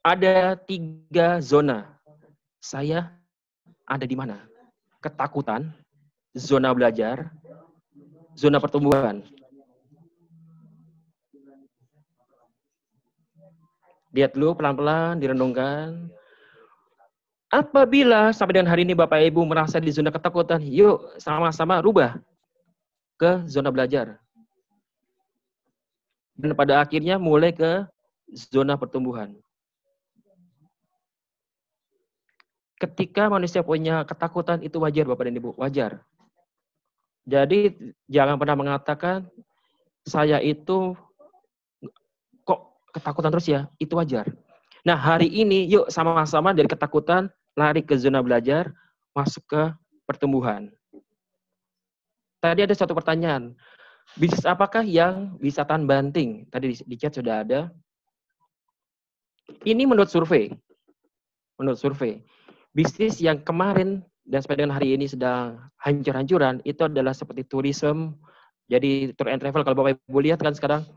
Ada 3 zona. Saya ada di mana? Ketakutan, zona belajar, zona pertumbuhan. Lihat dulu pelan-pelan, direnungkan. Apabila sampai dengan hari ini Bapak Ibu merasa di zona ketakutan, yuk sama-sama rubah ke zona belajar. Dan pada akhirnya mulai ke zona pertumbuhan. Ketika manusia punya ketakutan itu wajar Bapak dan Ibu, wajar. Jadi jangan pernah mengatakan saya itu kok ketakutan terus ya, itu wajar. Nah hari ini yuk sama-sama dari ketakutan lari ke zona belajar, masuk ke pertumbuhan. Tadi ada satu pertanyaan, bisnis apakah yang bisa tahan banting? Tadi di chat sudah ada. Ini menurut survei. Menurut survei. Bisnis yang kemarin dan sampai dengan hari ini sedang hancur-hancuran itu adalah seperti tourism. Jadi tour and travel, kalau Bapak Ibu lihat kan sekarang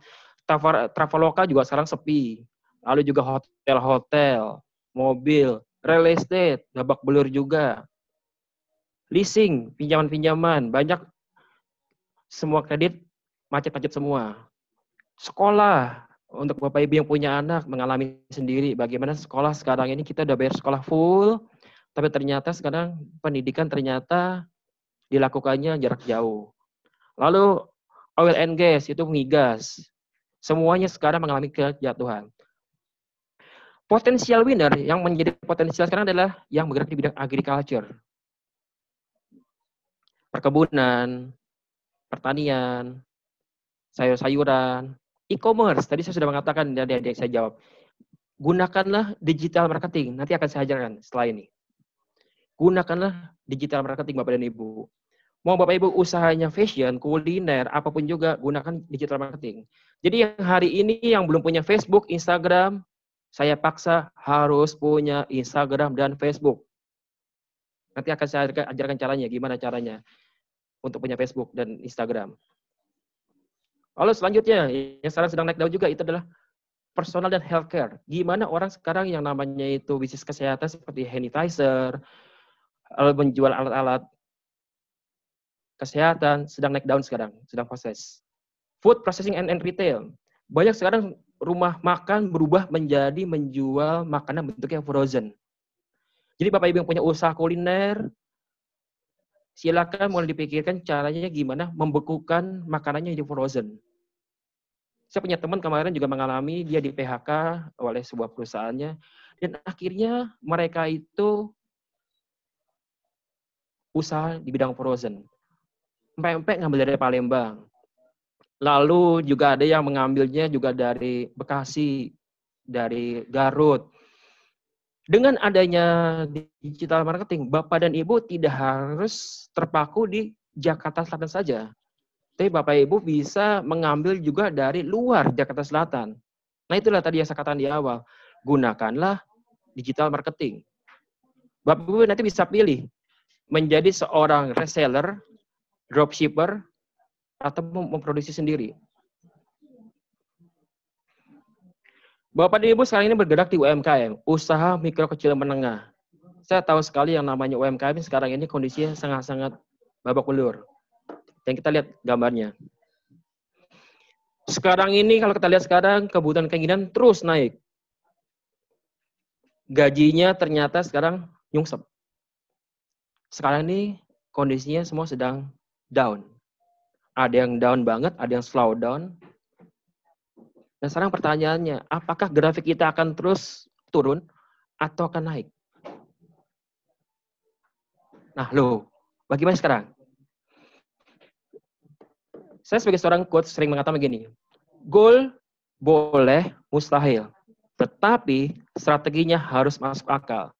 Traveloka juga sekarang sepi. Lalu juga hotel-hotel, mobil, real estate, babak belur juga. Leasing, pinjaman-pinjaman, banyak semua kredit macet-macet semua. Sekolah, untuk Bapak Ibu yang punya anak mengalami sendiri bagaimana sekolah sekarang ini kita udah bayar sekolah full, tapi ternyata sekarang pendidikan ternyata dilakukannya jarak jauh. Lalu oil and gas itu migas. Semuanya sekarang mengalami kejatuhan. Potensial winner yang menjadi potensial sekarang adalah yang bergerak di bidang agriculture. Perkebunan, pertanian, sayur-sayuran, e-commerce. Tadi saya sudah mengatakan dan adik saya jawab. Gunakanlah digital marketing. Nanti akan saya ajarkan setelah ini. Gunakanlah digital marketing Bapak dan Ibu. Mau Bapak Ibu usahanya fashion, kuliner, apapun juga, gunakan digital marketing. Jadi yang hari ini yang belum punya Facebook, Instagram, saya paksa harus punya Instagram dan Facebook. Nanti akan saya ajarkan caranya, gimana caranya untuk punya Facebook dan Instagram. Lalu selanjutnya, yang sekarang sedang naik daun juga, itu adalah personal dan healthcare. Gimana orang sekarang yang namanya itu bisnis kesehatan seperti sanitizer, lalu menjual alat-alat kesehatan sedang naik daun sekarang, sedang proses. Food processing and retail. Banyak sekarang rumah makan berubah menjadi menjual makanan bentuknya frozen. Jadi Bapak Ibu yang punya usaha kuliner, silakan mulai dipikirkan caranya gimana membekukan makanannya jadi frozen. Saya punya teman kemarin juga mengalami, dia di PHK oleh sebuah perusahaannya, dan akhirnya mereka itu usaha di bidang frozen. Pempek ngambil dari Palembang. Lalu juga ada yang mengambilnya juga dari Bekasi, dari Garut. Dengan adanya digital marketing, Bapak dan Ibu tidak harus terpaku di Jakarta Selatan saja. Tapi Bapak Ibu bisa mengambil juga dari luar Jakarta Selatan. Nah itulah tadi yang saya katakan di awal. Gunakanlah digital marketing. Bapak Ibu nanti bisa pilih menjadi seorang reseller, dropshipper, atau memproduksi sendiri. Bapak dan Ibu sekarang ini bergerak di UMKM, usaha mikro kecil menengah. Saya tahu sekali yang namanya UMKM sekarang ini kondisinya sangat-sangat babak belur. Dan kita lihat gambarnya. Sekarang ini kalau kita lihat sekarang kebutuhan keinginan terus naik. Gajinya ternyata sekarang nyungsep. Sekarang ini kondisinya semua sedang down. Ada yang down banget, ada yang slow down. Dan sekarang pertanyaannya, apakah grafik kita akan terus turun atau akan naik? Nah, loh, bagaimana sekarang? Saya sebagai seorang coach sering mengatakan begini, goal boleh mustahil, tetapi strateginya harus masuk akal.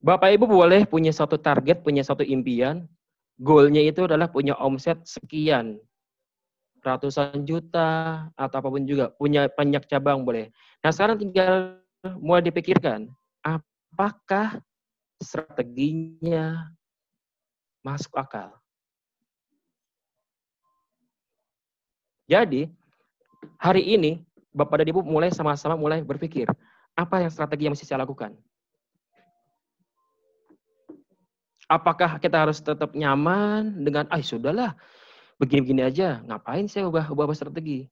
Bapak Ibu boleh punya satu target, punya satu impian, goalnya itu adalah punya omset sekian, ratusan juta, atau apapun juga, punya banyak cabang boleh. Nah sekarang tinggal mulai dipikirkan, apakah strateginya masuk akal? Jadi, hari ini, Bapak dan Ibu mulai sama-sama mulai berpikir, Apa yang strategi yang mesti saya lakukan? Apakah kita harus tetap nyaman dengan, sudahlah, begini-begini aja, ngapain saya ubah strategi?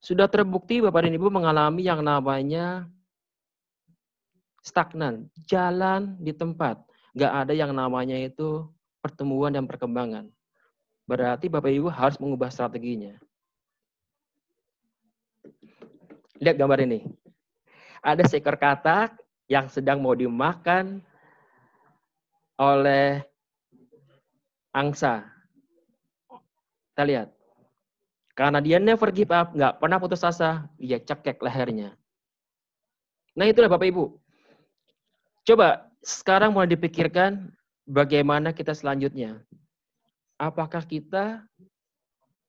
Sudah terbukti Bapak dan Ibu mengalami yang namanya stagnan, jalan di tempat. Nggak ada yang namanya itu pertumbuhan dan perkembangan. Berarti Bapak Ibu harus mengubah strateginya. Lihat gambar ini. Ada seekor katak yang sedang mau dimakan oleh angsa. Kita lihat. Karena dia never give up, nggak pernah putus asa, dia cekek lehernya. Nah itulah Bapak Ibu. Coba sekarang mulai dipikirkan bagaimana kita selanjutnya. Apakah kita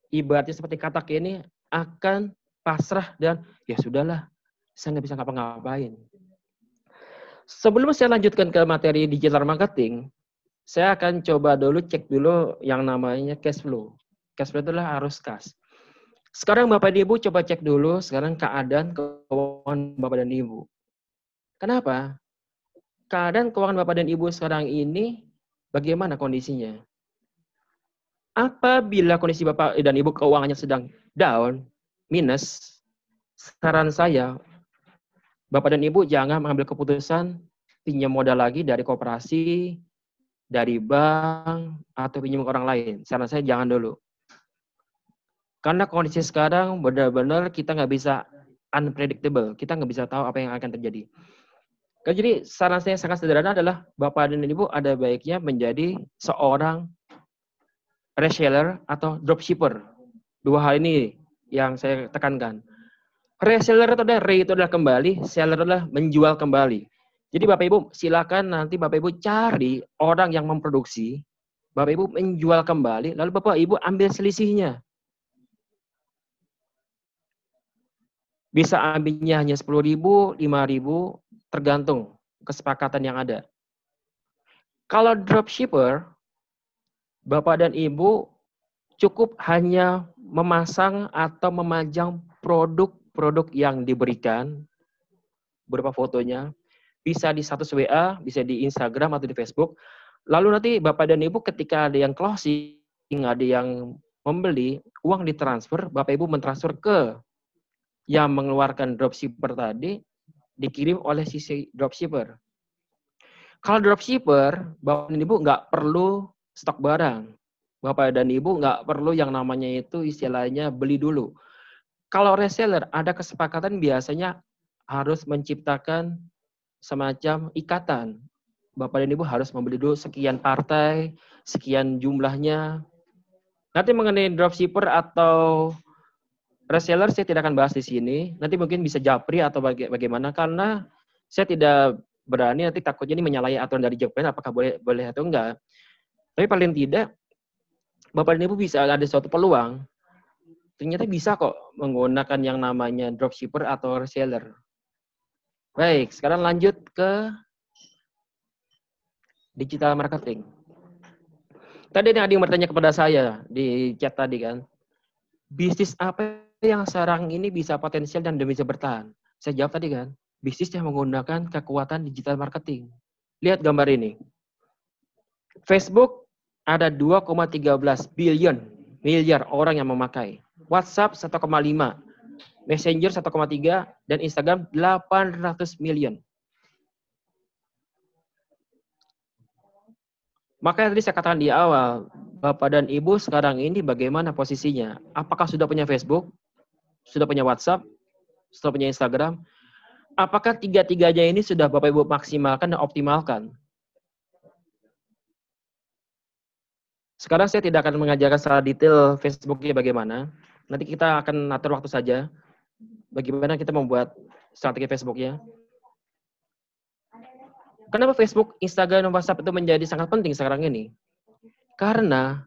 ibaratnya seperti katak ini akan pasrah dan ya sudahlah, saya nggak bisa ngapa-ngapain. Sebelum saya lanjutkan ke materi digital marketing, saya akan coba cek dulu yang namanya cash flow. Cash flow adalah arus kas. Sekarang Bapak dan Ibu coba cek dulu sekarang keadaan keuangan Bapak dan Ibu. Kenapa? Keadaan keuangan Bapak dan Ibu sekarang ini bagaimana kondisinya? Apabila kondisi Bapak dan Ibu keuangannya sedang down, minus, saran saya, Bapak dan Ibu jangan mengambil keputusan pinjam modal lagi dari koperasi, dari bank, atau pinjam ke orang lain. Saran saya jangan dulu. Karena kondisi sekarang benar-benar kita nggak bisa unpredictable. Kita nggak bisa tahu apa yang akan terjadi. Jadi saran saya sangat sederhana adalah Bapak dan Ibu ada baiknya menjadi seorang reseller atau dropshipper. Dua hal ini yang saya tekankan. Reseller itu adalah re itu adalah kembali, seller adalah menjual kembali. Jadi Bapak Ibu silakan nanti Bapak Ibu cari orang yang memproduksi, Bapak Ibu menjual kembali, lalu Bapak Ibu ambil selisihnya. Bisa ambilnya hanya 10.000, 5.000, tergantung kesepakatan yang ada. Kalau dropshipper, Bapak dan Ibu cukup hanya memasang atau memajang produk-produk yang diberikan, berupa fotonya, bisa di status WA, bisa di Instagram atau di Facebook. Lalu nanti Bapak dan Ibu ketika ada yang closing, ada yang membeli, uang ditransfer, Bapak Ibu mentransfer ke yang mengeluarkan dropshipper tadi, dikirim oleh sisi dropshipper. Kalau dropshipper, Bapak dan Ibu nggak perlu stok barang. Bapak dan Ibu nggak perlu yang namanya itu istilahnya beli dulu. Kalau reseller, ada kesepakatan biasanya harus menciptakan semacam ikatan. Bapak dan Ibu harus membeli dulu sekian partai, sekian jumlahnya. Nanti mengenai dropshipper atau reseller saya tidak akan bahas di sini. Nanti mungkin bisa japri atau bagaimana karena saya tidak berani nanti takutnya ini menyalahi aturan dari Jepang apakah boleh atau enggak. Tapi paling tidak Bapak dan Ibu bisa ada suatu peluang. Ternyata bisa kok menggunakan yang namanya dropshipper atau reseller. Baik, sekarang lanjut ke digital marketing. Tadi ada yang bertanya kepada saya di chat tadi kan. Bisnis apa yang sekarang ini bisa potensial dan bisa bertahan? Saya jawab tadi kan, bisnis yang menggunakan kekuatan digital marketing. Lihat gambar ini. Facebook ada 2,13 miliar orang yang memakai. WhatsApp 1,5, Messenger 1,3, dan Instagram 800 million. Makanya tadi saya katakan di awal, Bapak dan Ibu sekarang ini bagaimana posisinya? Apakah sudah punya Facebook? Sudah punya WhatsApp? Sudah punya Instagram? Apakah tiga-tiganya ini sudah Bapak Ibu maksimalkan dan optimalkan? Sekarang saya tidak akan mengajarkan secara detail Facebooknya bagaimana. Nanti kita akan atur waktu saja. Bagaimana kita membuat strategi Facebooknya. Kenapa Facebook, Instagram, dan WhatsApp itu menjadi sangat penting sekarang ini? Karena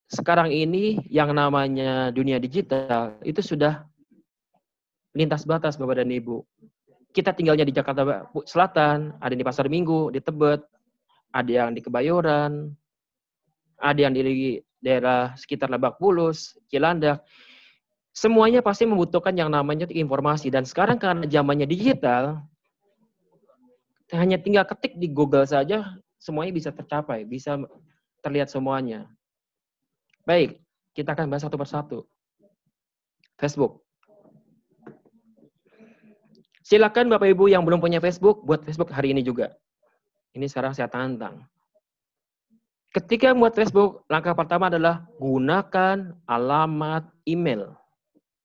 sekarang ini yang namanya dunia digital itu sudah lintas batas Bapak dan Ibu. Kita tinggalnya di Jakarta Selatan, ada di Pasar Minggu, di Tebet, ada yang di Kebayoran, ada yang di daerah sekitar Lebak Bulus, Cilandak. Semuanya pasti membutuhkan yang namanya informasi. Dan sekarang karena zamannya digital, hanya tinggal ketik di Google saja, semuanya bisa tercapai, bisa terlihat semuanya. Baik, kita akan bahas satu persatu. Facebook. Silakan Bapak Ibu yang belum punya Facebook, buat Facebook hari ini juga. Ini sekarang saya tantang. Ketika membuat Facebook, langkah pertama adalah gunakan alamat email.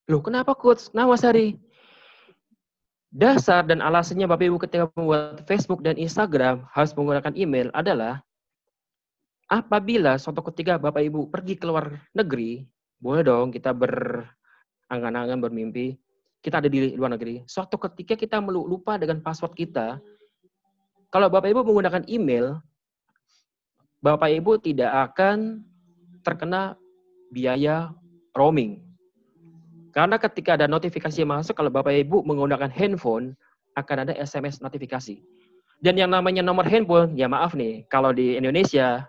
Loh, kenapa Coach? Nah, Mas Hari? Dasar dan alasannya Bapak Ibu ketika membuat Facebook dan Instagram harus menggunakan email adalah apabila suatu ketika Bapak Ibu pergi ke luar negeri, boleh dong kita berangan-angan, bermimpi, kita ada di luar negeri. Suatu ketika kita lupa dengan password kita, kalau Bapak Ibu menggunakan email, Bapak Ibu tidak akan terkena biaya roaming. Karena ketika ada notifikasi masuk, kalau Bapak Ibu menggunakan handphone, akan ada SMS notifikasi. Dan yang namanya nomor handphone, ya maaf nih, kalau di Indonesia,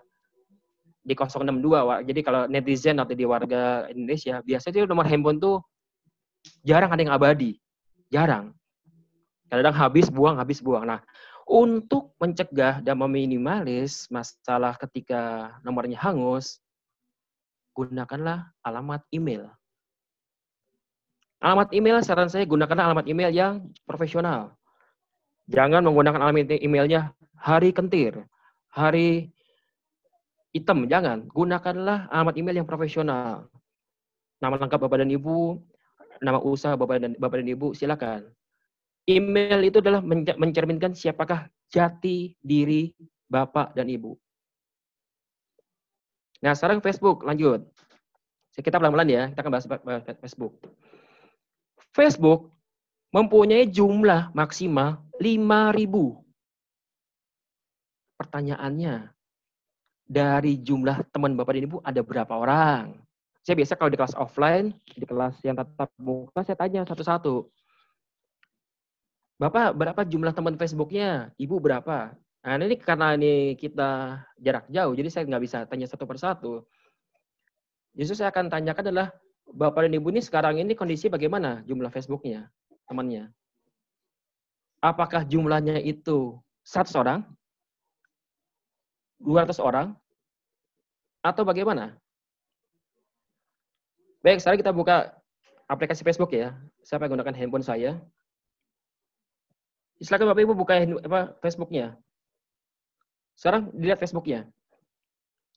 di 062, jadi kalau netizen atau di warga Indonesia, biasanya itu nomor handphone tuh jarang ada yang abadi. Jarang. Kadang habis buang. Nah, untuk mencegah dan meminimalis masalah ketika nomornya hangus, gunakanlah alamat email. Alamat email, saran saya gunakanlah alamat email yang profesional. Jangan menggunakan alamat emailnya hari kentir, hari hitam, jangan. Gunakanlah alamat email yang profesional. Nama lengkap Bapak dan Ibu, nama usaha Bapak dan Ibu, silakan. Email itu adalah mencerminkan siapakah jati diri Bapak dan Ibu. Nah, sekarang Facebook, lanjut. Kita pelan-pelan ya, kita akan bahas Facebook. Facebook mempunyai jumlah maksimal 5.000. Pertanyaannya, dari jumlah teman Bapak dan Ibu ada berapa orang? Saya biasa kalau di kelas offline, di kelas yang tatap muka, saya tanya satu-satu. Bapak berapa jumlah teman Facebooknya? Ibu berapa? Nah, ini karena ini kita jarak jauh, jadi saya nggak bisa tanya satu persatu. Justru saya akan tanyakan adalah, Bapak dan Ibu ini sekarang ini kondisi bagaimana jumlah Facebooknya, temannya? Apakah jumlahnya itu 100 orang? 200 orang? Atau bagaimana? Baik, sekarang kita buka aplikasi Facebook ya. Saya akan gunakan handphone saya. Silakan Bapak Ibu buka Facebooknya. Sekarang dilihat Facebooknya.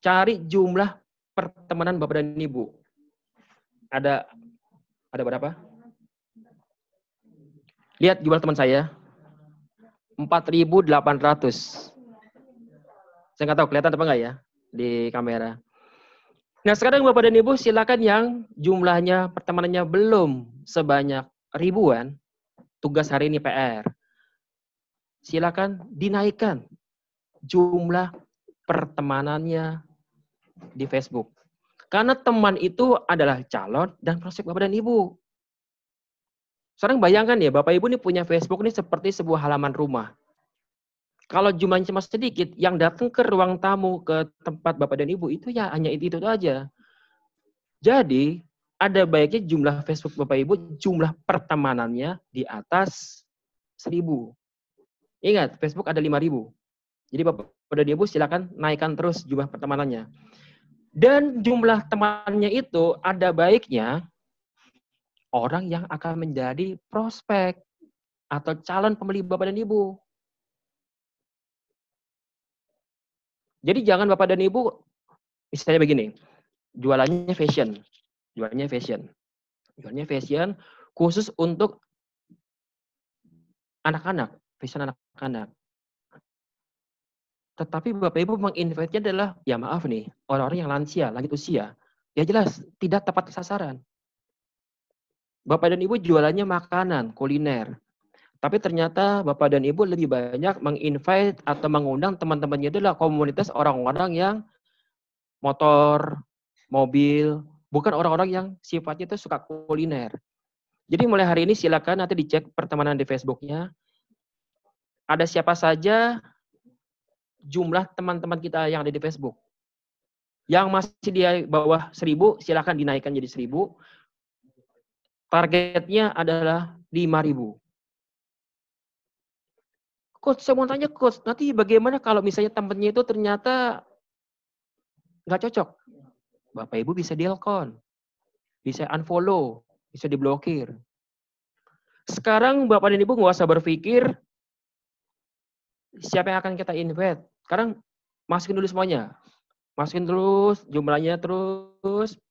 Cari jumlah pertemanan Bapak dan Ibu. Ada berapa? Lihat jumlah teman saya. 4.800. Saya nggak tahu kelihatan apa nggak ya di kamera. Nah, sekarang Bapak dan Ibu silakan yang jumlahnya pertemanannya belum sebanyak ribuan. Tugas hari ini PR. Silakan dinaikkan jumlah pertemanannya di Facebook. Karena teman itu adalah calon dan prospek Bapak dan Ibu. Sekarang bayangkan ya, Bapak Ibu ini punya Facebook ini seperti sebuah halaman rumah. Kalau jumlahnya cuma sedikit, yang datang ke ruang tamu, ke tempat Bapak dan Ibu, itu ya hanya itu aja. Jadi, ada baiknya jumlah Facebook Bapak Ibu, jumlah pertemanannya di atas 1.000. Ingat, Facebook ada 5.000. Jadi Bapak dan Ibu silakan naikkan terus jumlah pertemanannya. Dan jumlah temannya itu ada baiknya orang yang akan menjadi prospek atau calon pembeli Bapak dan Ibu. Jadi jangan Bapak dan Ibu, misalnya begini, jualannya fashion khusus untuk anak-anak, fashion anak-anak. Tetapi Bapak Ibu menginvite-nya adalah, ya maaf nih, orang-orang yang lansia, lanjut usia. Ya jelas, tidak tepat sasaran. Bapak dan Ibu jualannya makanan, kuliner. Tapi ternyata Bapak dan Ibu lebih banyak menginvite atau mengundang teman-temannya adalah komunitas orang-orang yang motor, mobil, bukan orang-orang yang sifatnya itu suka kuliner. Jadi mulai hari ini silakan nanti dicek pertemanan di Facebooknya. Ada siapa saja jumlah teman-teman kita yang ada di Facebook. Yang masih di bawah 1.000 silakan dinaikkan jadi 1.000. Targetnya adalah 5.000. Coach, saya mau tanya Coach, nanti bagaimana kalau misalnya temennya itu ternyata nggak cocok? Bapak Ibu bisa delcon, bisa unfollow, bisa diblokir. Sekarang Bapak dan Ibu nggak usah berpikir siapa yang akan kita invite. Sekarang masukin dulu semuanya. Masukin terus, jumlahnya terus.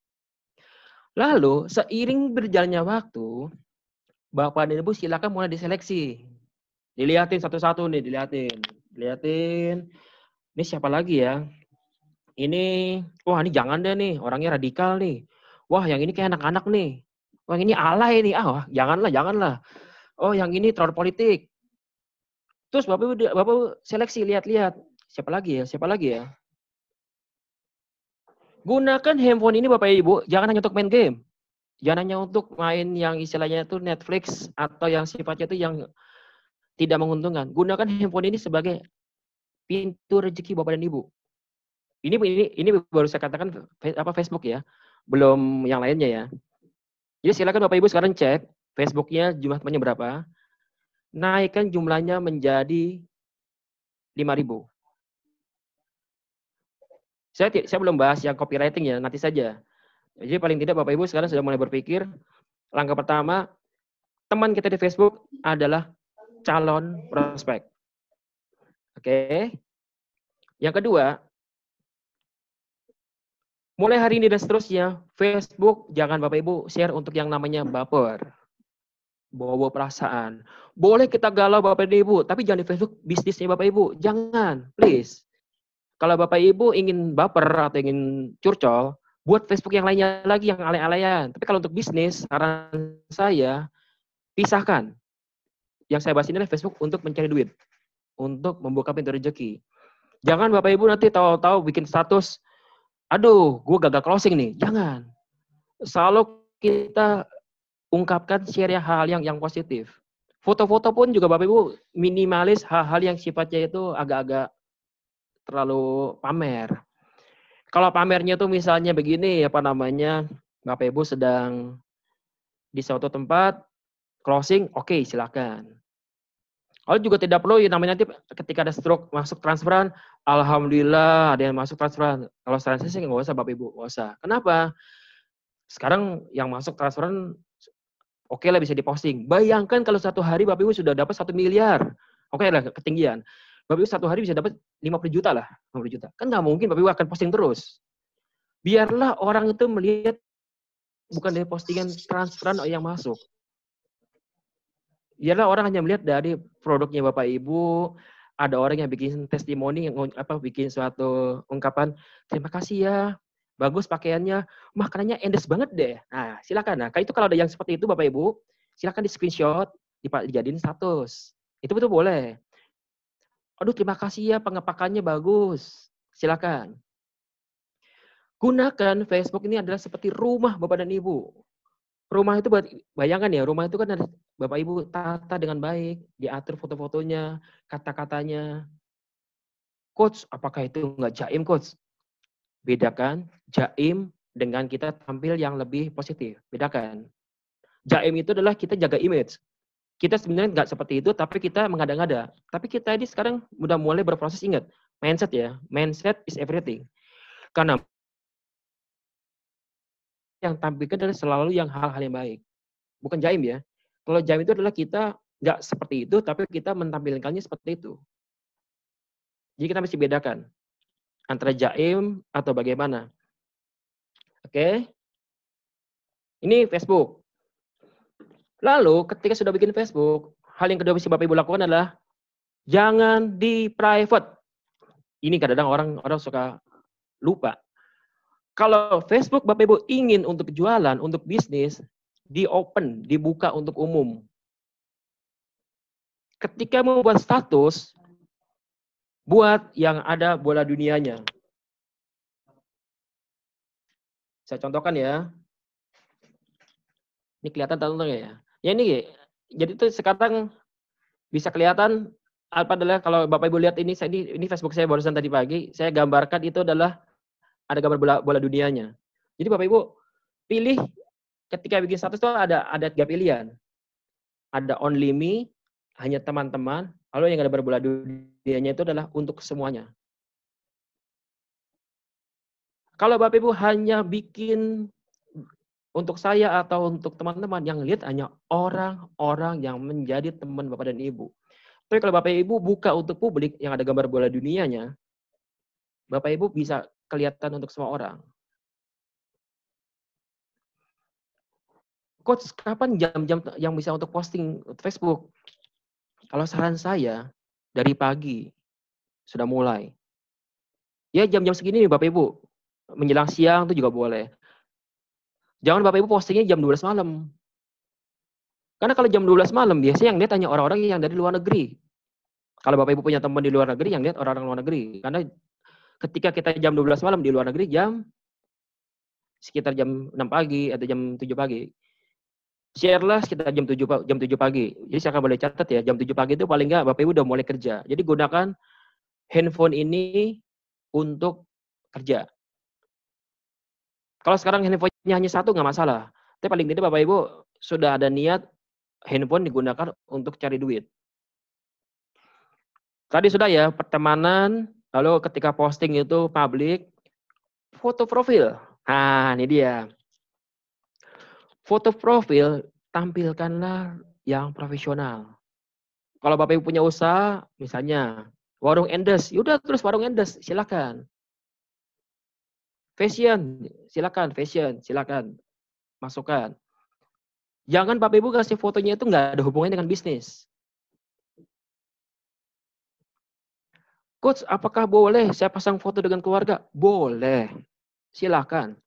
Lalu, seiring berjalannya waktu, Bapak dan Ibu silakan mulai diseleksi. Dilihatin satu-satu nih, dilihatin. Ini siapa lagi ya? Ini, wah ini jangan deh nih, orangnya radikal nih. Wah yang ini kayak anak-anak nih. Wah yang ini alay nih, wah, janganlah. Oh yang ini terlalu politik. Terus Bapak seleksi, lihat-lihat. Siapa lagi ya? Gunakan handphone ini Bapak Ibu, jangan hanya untuk main game. Jangan hanya untuk main yang istilahnya itu Netflix atau yang sifatnya itu yang tidak menguntungkan. Gunakan handphone ini sebagai pintu rezeki Bapak dan Ibu. Ini baru saya katakan Facebook ya, belum yang lainnya ya. Jadi silakan Bapak Ibu sekarang cek Facebooknya jumlah temannya berapa, naikkan jumlahnya menjadi 5.000. Saya belum bahas yang copywriting ya, nanti saja. Jadi paling tidak Bapak Ibu sekarang sudah mulai berpikir, langkah pertama, teman kita di Facebook adalah calon prospek. Oke. Yang kedua, mulai hari ini dan seterusnya, Facebook jangan Bapak Ibu share untuk yang namanya baper. Bawa perasaan. Boleh kita galau Bapak Ibu, tapi jangan di Facebook bisnisnya Bapak Ibu. Jangan, please. Kalau Bapak Ibu ingin baper atau ingin curcol, buat Facebook yang lainnya lagi yang alay-alayan. Tapi kalau untuk bisnis, saran saya, pisahkan. Yang saya bahas ini adalah Facebook untuk mencari duit. Untuk membuka pintu rezeki. Jangan Bapak Ibu nanti tahu-tahu bikin status, aduh, gue gagal closing nih. Jangan. Selalu kita ungkapkan share hal-hal yang positif. Foto-foto pun juga Bapak Ibu minimalis hal-hal yang sifatnya itu agak-agak terlalu pamer. Kalau pamernya tuh misalnya begini, Bapak Ibu sedang di suatu tempat, closing, oke, silakan. Lalu juga tidak perlu, namanya nanti ketika ada stroke masuk transferan, alhamdulillah ada yang masuk transferan. Kalau transaksi nggak usah Bapak Ibu, nggak usah. Kenapa? Sekarang yang masuk transferan, oke lah bisa diposting. Bayangkan kalau satu hari Bapak Ibu sudah dapat 1 miliar. Oke lah, ketinggian. Bapak Ibu satu hari bisa dapat 50 juta lah. 50 juta. Kan nggak mungkin Bapak Ibu akan posting terus. Biarlah orang itu melihat bukan dari postingan transferan yang masuk. Biarlah orang hanya melihat dari produknya Bapak Ibu. Ada orang yang bikin testimoni, yang bikin suatu ungkapan, terima kasih ya, bagus pakaiannya, makanannya endes banget deh. Nah, silakan. Nah, itu kalau ada yang seperti itu Bapak Ibu, silakan di screenshot, dijadiin status. Itu betul boleh. Aduh, terima kasih ya, pengepakannya bagus. Silakan. Gunakan Facebook ini adalah seperti rumah Bapak dan Ibu. Rumah itu, bayangkan ya, rumah itu kan ada Bapak Ibu tata dengan baik, diatur foto-fotonya, kata-katanya. Coach, apakah itu nggak jaim, Coach? Bedakan jaim dengan kita tampil yang lebih positif. Bedakan. Jaim itu adalah kita jaga image. Kita sebenarnya nggak seperti itu, tapi kita mengada-ngada. Tapi kita ini sekarang udah mulai berproses, ingat. Mindset ya. Mindset is everything. Karena yang tampilkan adalah selalu yang hal-hal yang baik. Bukan jaim ya. Kalau jaim itu adalah kita nggak seperti itu, tapi kita menampilkannya seperti itu. Jadi kita mesti bedakan antara jaim atau bagaimana. Oke? Ini Facebook. Lalu ketika sudah bikin Facebook, hal yang kedua bisa Bapak Ibu lakukan adalah jangan di private. Ini kadang-kadang orang suka lupa. Kalau Facebook Bapak Ibu ingin untuk jualan, untuk bisnis, di open, dibuka untuk umum. Ketika membuat status, buat yang ada bola dunianya. Saya contohkan ya. Ini kelihatan atau enggak ya? Ya ini, jadi itu sekarang bisa kelihatan apa adalah kalau Bapak Ibu lihat ini Facebook saya barusan tadi pagi, saya gambarkan itu adalah ada gambar bola dunianya. Jadi Bapak Ibu pilih ketika bikin status itu ada 3 pilihan. Ada only me, hanya teman-teman, lalu yang ada berbola dunianya itu adalah untuk semuanya. Kalau Bapak Ibu hanya bikin untuk saya atau untuk teman-teman, yang lihat hanya orang-orang yang menjadi teman Bapak dan Ibu. Tapi kalau Bapak Ibu buka untuk publik yang ada gambar bola dunianya, Bapak Ibu bisa kelihatan untuk semua orang. Coach, kapan jam-jam yang bisa untuk posting Facebook? Kalau saran saya, dari pagi sudah mulai. Ya jam-jam segini nih Bapak Ibu. Menjelang siang itu juga boleh. Jangan Bapak Ibu postingnya jam 12 malam. Karena kalau jam 12 malam, biasanya yang lihat hanya orang-orang yang dari luar negeri. Kalau Bapak Ibu punya teman di luar negeri, yang lihat orang-orang luar negeri. Karena ketika kita jam 12 malam di luar negeri, sekitar jam 6 pagi atau jam 7 pagi. Share-lah sekitar jam 7 pagi. Jadi saya boleh catat ya, jam 7 pagi itu paling nggak Bapak Ibu udah mulai kerja. Jadi gunakan handphone ini untuk kerja. Kalau sekarang handphonenya hanya satu nggak masalah. Tapi paling tidak Bapak Ibu sudah ada niat handphone digunakan untuk cari duit. Tadi sudah ya, pertemanan, lalu ketika posting itu publik, foto profil. Nah, ini dia. Foto profil, tampilkanlah yang profesional. Kalau Bapak Ibu punya usaha, misalnya warung endes, yaudah terus warung endes, silakan. Fashion, silakan. Masukkan. Jangan Bapak Ibu kasih fotonya itu nggak ada hubungannya dengan bisnis. Coach, apakah boleh saya pasang foto dengan keluarga? Boleh. Silakan.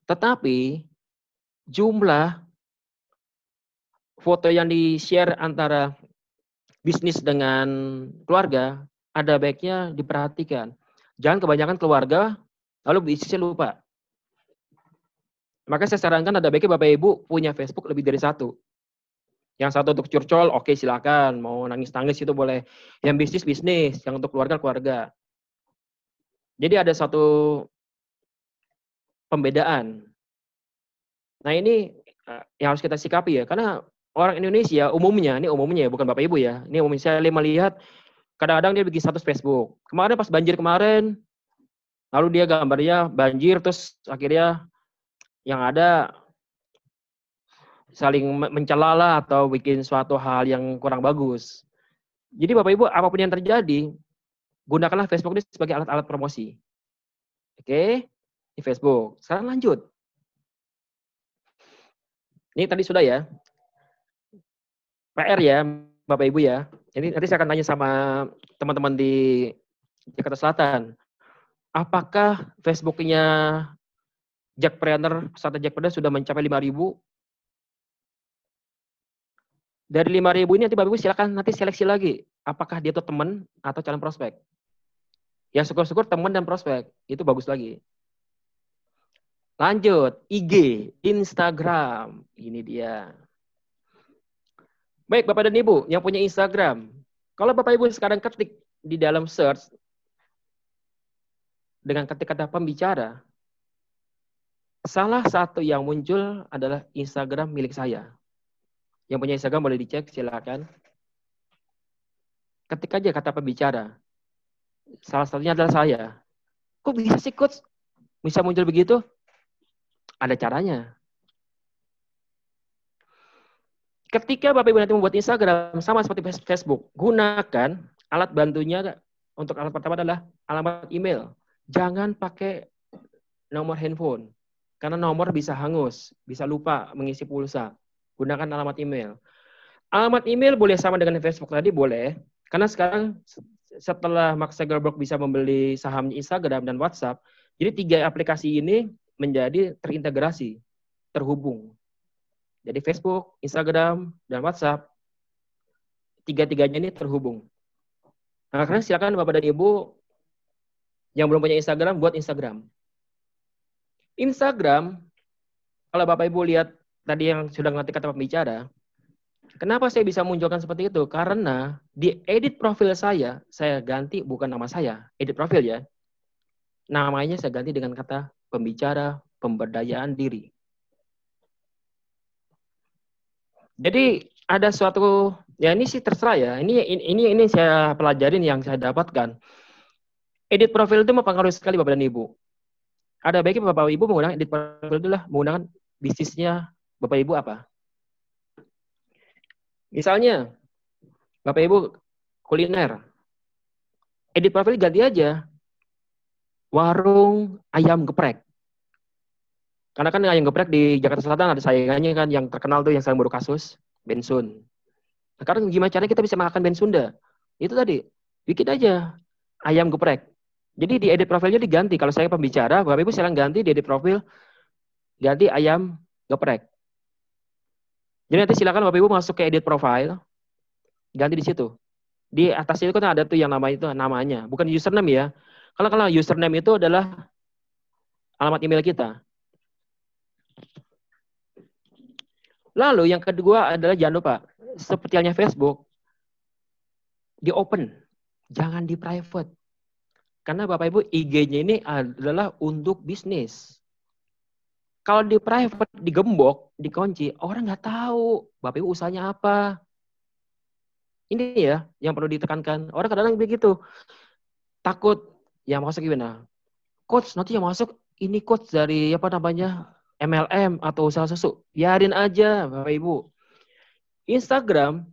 Tetapi jumlah foto yang di-share antara bisnis dengan keluarga ada baiknya diperhatikan. Jangan kebanyakan keluarga lalu bisnisnya lupa. Maka saya sarankan ada baiknya Bapak Ibu punya Facebook lebih dari satu. Yang satu untuk curcol, oke silakan. Mau nangis-nangis itu boleh. Yang bisnis, yang untuk keluarga. Jadi ada satu pembedaan. Nah ini yang harus kita sikapi ya. Karena orang Indonesia umumnya, ini umumnya ya, bukan Bapak Ibu ya. Ini umumnya saya melihat kadang-kadang dia bikin status Facebook. Kemarin pas banjir kemarin, lalu dia gambarnya banjir, terus akhirnya yang ada saling mencela lah atau bikin suatu hal yang kurang bagus. Jadi Bapak Ibu, apapun yang terjadi, gunakanlah Facebook ini sebagai alat-alat promosi. Oke, di Facebook. Sekarang lanjut. Ini tadi sudah ya. PR ya, Bapak Ibu ya. Jadi nanti saya akan tanya sama teman-teman di Jakarta Selatan. Apakah Facebook-nya Jackpreneur, peserta Jackpreneur sudah mencapai 5.000? Dari 5.000 ini nanti Bapak Ibu silakan nanti seleksi lagi. Apakah dia itu teman atau calon prospek? Ya syukur-syukur teman dan prospek. Itu bagus lagi. Lanjut, IG, Instagram. Ini dia. Baik Bapak dan Ibu yang punya Instagram. Kalau Bapak Ibu sekarang ketik di dalam search dengan ketik kata pembicara, salah satu yang muncul adalah Instagram milik saya. Yang punya Instagram boleh dicek, silakan. Ketik aja kata pembicara. Salah satunya adalah saya. Kok bisa sih Coach? Bisa muncul begitu? Ada caranya. Ketika Bapak Ibu nanti membuat Instagram, sama seperti Facebook, gunakan alat bantunya. Untuk alat pertama adalah alamat email. Jangan pakai nomor handphone. Karena nomor bisa hangus, bisa lupa mengisi pulsa. Gunakan alamat email. Alamat email boleh sama dengan Facebook tadi, boleh. Karena sekarang setelah Mark Zuckerberg bisa membeli saham Instagram dan WhatsApp, jadi 3 aplikasi ini menjadi terintegrasi, terhubung. Jadi Facebook, Instagram, dan WhatsApp, 3-tiganya ini terhubung. Nah, karena silakan Bapak dan Ibu yang belum punya Instagram, buat Instagram. Instagram, kalau Bapak Ibu lihat tadi yang sudah ngetik kata pembicara, kenapa saya bisa munculkan seperti itu? Karena di edit profil saya ganti bukan nama saya, edit profil ya. Namanya saya ganti dengan kata pembicara pemberdayaan diri. Jadi ada suatu, ya ini sih terserah ya. Ini saya pelajarin yang saya dapatkan. Edit profil itu mempengaruhi sekali Bapak dan Ibu. Ada baiknya Bapak Ibu menggunakan edit profil itu lah, menggunakan bisnisnya Bapak Ibu apa. Misalnya, Bapak Ibu kuliner. Edit profil ganti aja. Warung ayam geprek. Karena kan ayam geprek di Jakarta Selatan ada saingannya kan yang terkenal tuh yang sekarang baru kasus, Bensun. Sekarang gimana caranya kita bisa makan Ben Sunda? Itu tadi, bikin aja ayam geprek. Jadi di edit profilnya diganti. Kalau saya pembicara, Bapak Ibu silakan ganti di edit profil, ganti ayam geprek. Jadi nanti silakan Bapak Ibu masuk ke edit profile, ganti di situ. Di atasnya itu kan ada tuh yang namanya, bukan username ya. Kalau username itu adalah alamat email kita. Lalu yang kedua adalah jangan lupa, seperti halnya Facebook, di open, jangan di private. Karena Bapak Ibu IG-nya ini adalah untuk bisnis. Kalau di private, digembok, dikunci, orang nggak tahu Bapak Ibu usahanya apa. Ini ya yang perlu ditekankan. Orang kadang-kadang begitu. Takut yang masuk gimana? Coach, nanti yang masuk ini coach dari apa namanya? MLM atau usaha susu. Biarin aja Bapak Ibu. Instagram,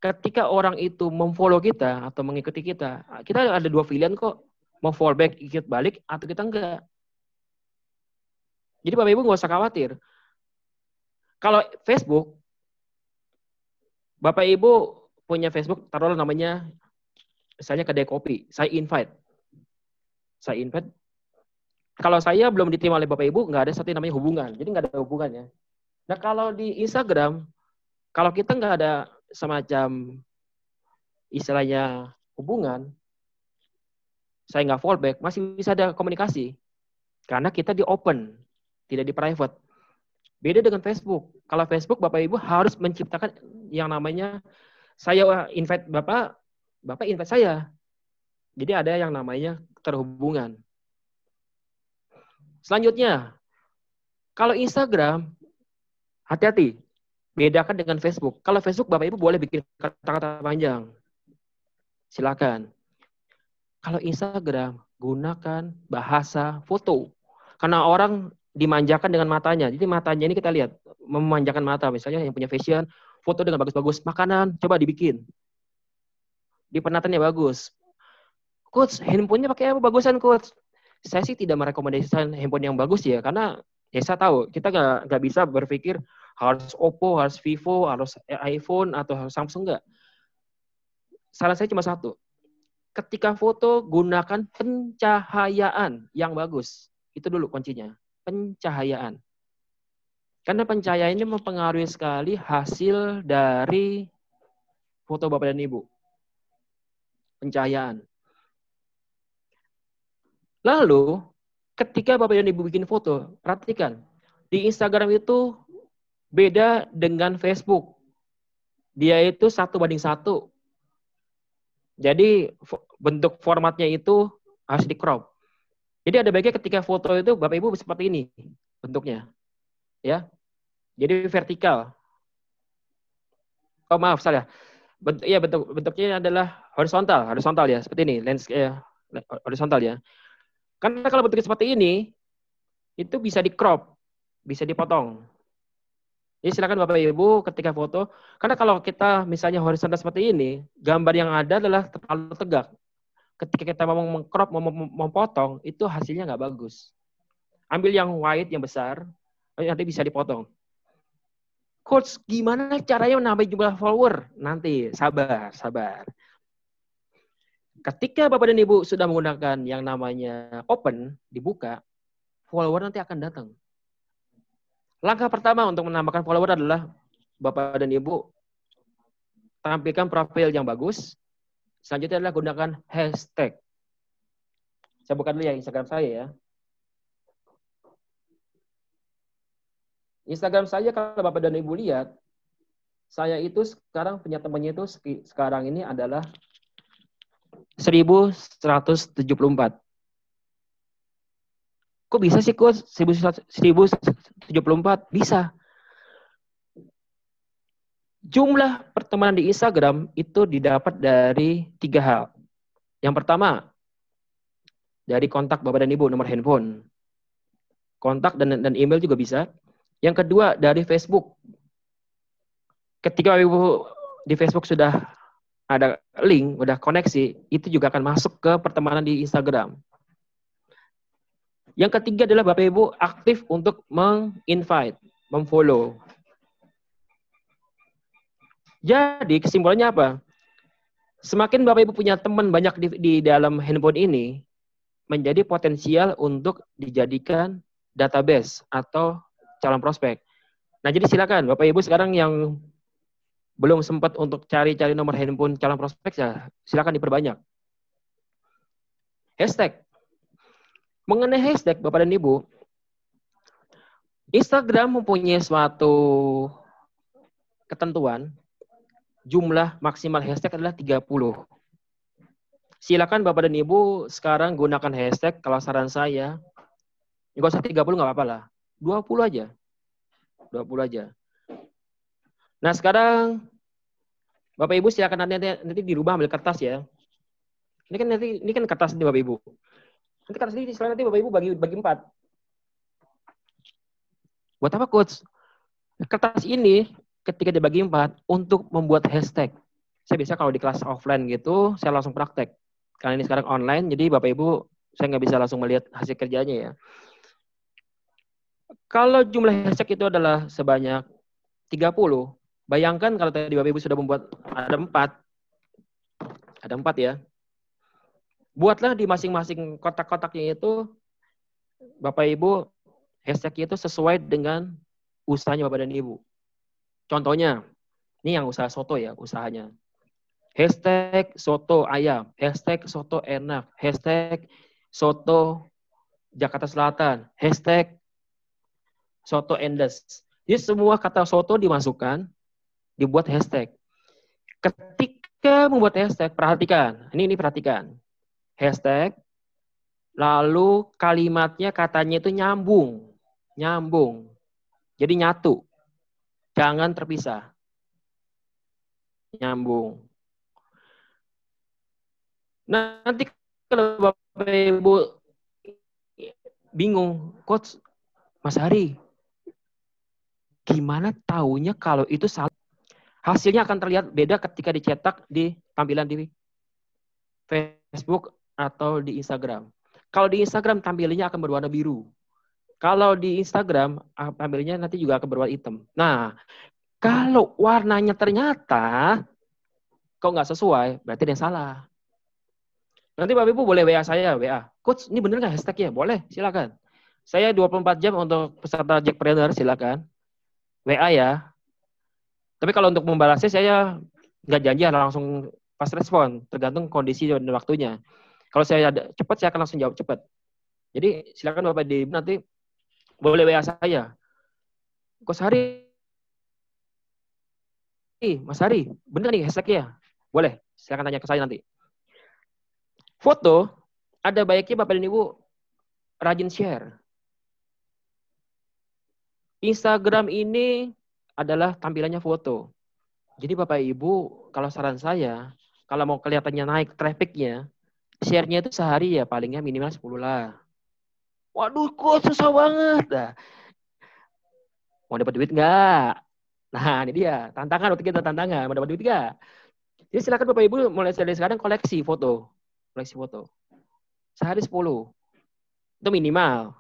ketika orang itu memfollow kita atau mengikuti kita ada dua pilihan kok. Mau follow back, ikut balik, atau kita enggak. Jadi Bapak Ibu nggak usah khawatir. Kalau Facebook, Bapak Ibu punya Facebook, taruhlah namanya, misalnya kedai kopi, saya invite. Kalau saya belum diterima oleh Bapak Ibu, nggak ada satu yang namanya hubungan. Jadi nggak ada hubungannya. Nah kalau di Instagram, kalau kita nggak ada semacam istilahnya hubungan, saya nggak follow back, masih bisa ada komunikasi. Karena kita di open, tidak di private. Beda dengan Facebook. Kalau Facebook, Bapak Ibu harus menciptakan yang namanya, saya invite Bapak, Bapak invite saya. Jadi ada yang namanya terhubungan. Selanjutnya, kalau Instagram, hati-hati. Bedakan dengan Facebook. Kalau Facebook, Bapak Ibu boleh bikin kata-kata panjang. Silakan. Kalau Instagram, gunakan bahasa foto. Karena orang dimanjakan dengan matanya. Jadi matanya ini kita lihat, memanjakan mata. Misalnya yang punya fashion, foto dengan bagus-bagus. Makanan, coba dibikin. Di penatannya bagus. Coach, handphonenya pakai apa bagusan, Coach? Saya sih tidak merekomendasikan handphone yang bagus ya, karena ya saya tahu, kita nggak bisa berpikir harus Oppo, harus Vivo, harus iPhone, atau harus Samsung, enggak. Saran saya cuma satu. Ketika foto, gunakan pencahayaan yang bagus. Itu dulu kuncinya. Pencahayaan. Karena pencahayaan ini mempengaruhi sekali hasil dari foto Bapak dan Ibu. Pencahayaan. Lalu, ketika Bapak dan Ibu bikin foto, perhatikan. Di Instagram itu beda dengan Facebook. Dia itu 1:1. Jadi, bentuk formatnya itu harus di-crop. Jadi ada baiknya ketika foto itu Bapak Ibu seperti ini bentuknya. Ya. Jadi vertikal. Oh maaf, salah. Bentuknya adalah horizontal ya, seperti ini, horizontal ya. Karena kalau bentuknya seperti ini, itu bisa di-crop, bisa dipotong. Jadi silakan Bapak Ibu ketika foto, karena kalau kita misalnya horizontal seperti ini, gambar yang ada adalah terlalu tegak. Ketika kita mau meng-crop, mau memotong, itu hasilnya nggak bagus. Ambil yang wide, yang besar, nanti bisa dipotong. Coach, gimana caranya menambah jumlah follower? Nanti, sabar. Ketika Bapak dan Ibu sudah menggunakan yang namanya open, dibuka, follower nanti akan datang. Langkah pertama untuk menambahkan follower adalah Bapak dan Ibu tampilkan profil yang bagus. Selanjutnya adalah gunakan hashtag. Saya buka dulu ya Instagram saya ya. Instagram saya kalau Bapak dan Ibu lihat, saya itu sekarang punya temannya itu sekarang ini adalah 1174. Kok bisa sih Coach 1174? Bisa. Jumlah pertemanan di Instagram itu didapat dari 3 hal. Yang pertama, dari kontak Bapak dan Ibu, nomor handphone. Kontak dan email juga bisa. Yang kedua, dari Facebook. Ketika Ibu di Facebook sudah ada link, udah koneksi, itu juga akan masuk ke pertemanan di Instagram. Yang ketiga adalah Bapak Ibu aktif untuk meng-invite, memfollow. Jadi kesimpulannya apa? Semakin Bapak Ibu punya teman banyak di dalam handphone ini, menjadi potensial untuk dijadikan database atau calon prospek. Nah, jadi silakan Bapak Ibu sekarang yang belum sempat untuk cari-cari nomor handphone calon prospek, ya silakan diperbanyak. Hashtag. Mengenai hashtag Bapak dan Ibu, Instagram mempunyai suatu ketentuan, jumlah maksimal hashtag adalah 30. Silakan Bapak dan Ibu sekarang gunakan hashtag, kalau saran saya, nggak usah 30 nggak apa-apa lah. 20 aja. 20 aja. Nah sekarang, Bapak Ibu silakan nanti dirubah ambil kertas ya. Ini kan kertas nih Bapak Ibu. Nanti kertas ini nanti Bapak Ibu bagi 4. Buat apa coach? Kertas ini ketika dibagi 4 untuk membuat hashtag. Saya biasa kalau di kelas offline gitu, saya langsung praktek. Karena ini sekarang online, jadi Bapak Ibu saya nggak bisa langsung melihat hasil kerjanya ya. Kalau jumlah hashtag itu adalah sebanyak 30, bayangkan kalau tadi Bapak Ibu sudah membuat ada 4 ya. Buatlah di masing-masing kotak-kotaknya itu Bapak Ibu hashtag itu sesuai dengan usahanya Bapak dan Ibu. Contohnya, ini yang usaha soto ya, usahanya. Hashtag soto ayam, hashtag soto enak, hashtag soto Jakarta Selatan, hashtag soto endes. Jadi semua kata soto dimasukkan, dibuat hashtag. Ketika membuat hashtag, perhatikan, ini perhatikan. Hashtag, lalu kalimatnya katanya itu nyambung. Jadi nyatu. Jangan terpisah. Nyambung. Nanti kalau Bapak Ibu bingung, Coach, Mas Hari, gimana taunya kalau itu salah? Hasilnya akan terlihat beda ketika dicetak di tampilan di Facebook atau di Instagram. Kalau di Instagram tampilannya akan berwarna biru. Kalau di Instagram tampilannya nanti juga akan berwarna hitam. Nah, kalau warnanya ternyata kok nggak sesuai, berarti ada yang salah. Nanti Bapak Ibu boleh WA saya, WA. Coach, ini bener nggak hashtagnya? Boleh, silakan. Saya 24 jam untuk peserta Jackpreneur, silakan. WA ya. Tapi kalau untuk membalasnya saya nggak janji langsung pas respon, tergantung kondisi dan waktunya. Kalau saya cepat, saya akan langsung jawab cepat. Jadi silakan Bapak Ibu nanti boleh WA saya. Coach Hari, Mas Hari, bener nih hashtagnya? Boleh, silakan tanya ke saya nanti. Foto, ada baiknya Bapak dan Ibu rajin share. Instagram ini adalah tampilannya foto. Jadi Bapak Ibu, kalau saran saya, kalau mau kelihatannya naik trafficnya, share-nya itu sehari ya palingnya minimal 10 lah. Waduh, kok susah banget. Nah, mau dapat duit nggak? Nah, ini dia. Tantangan, waktu kita tantangan. Mau dapat duit nggak? Jadi silakan Bapak Ibu mulai dari sekarang koleksi foto. Koleksi foto. Sehari 10. Itu minimal.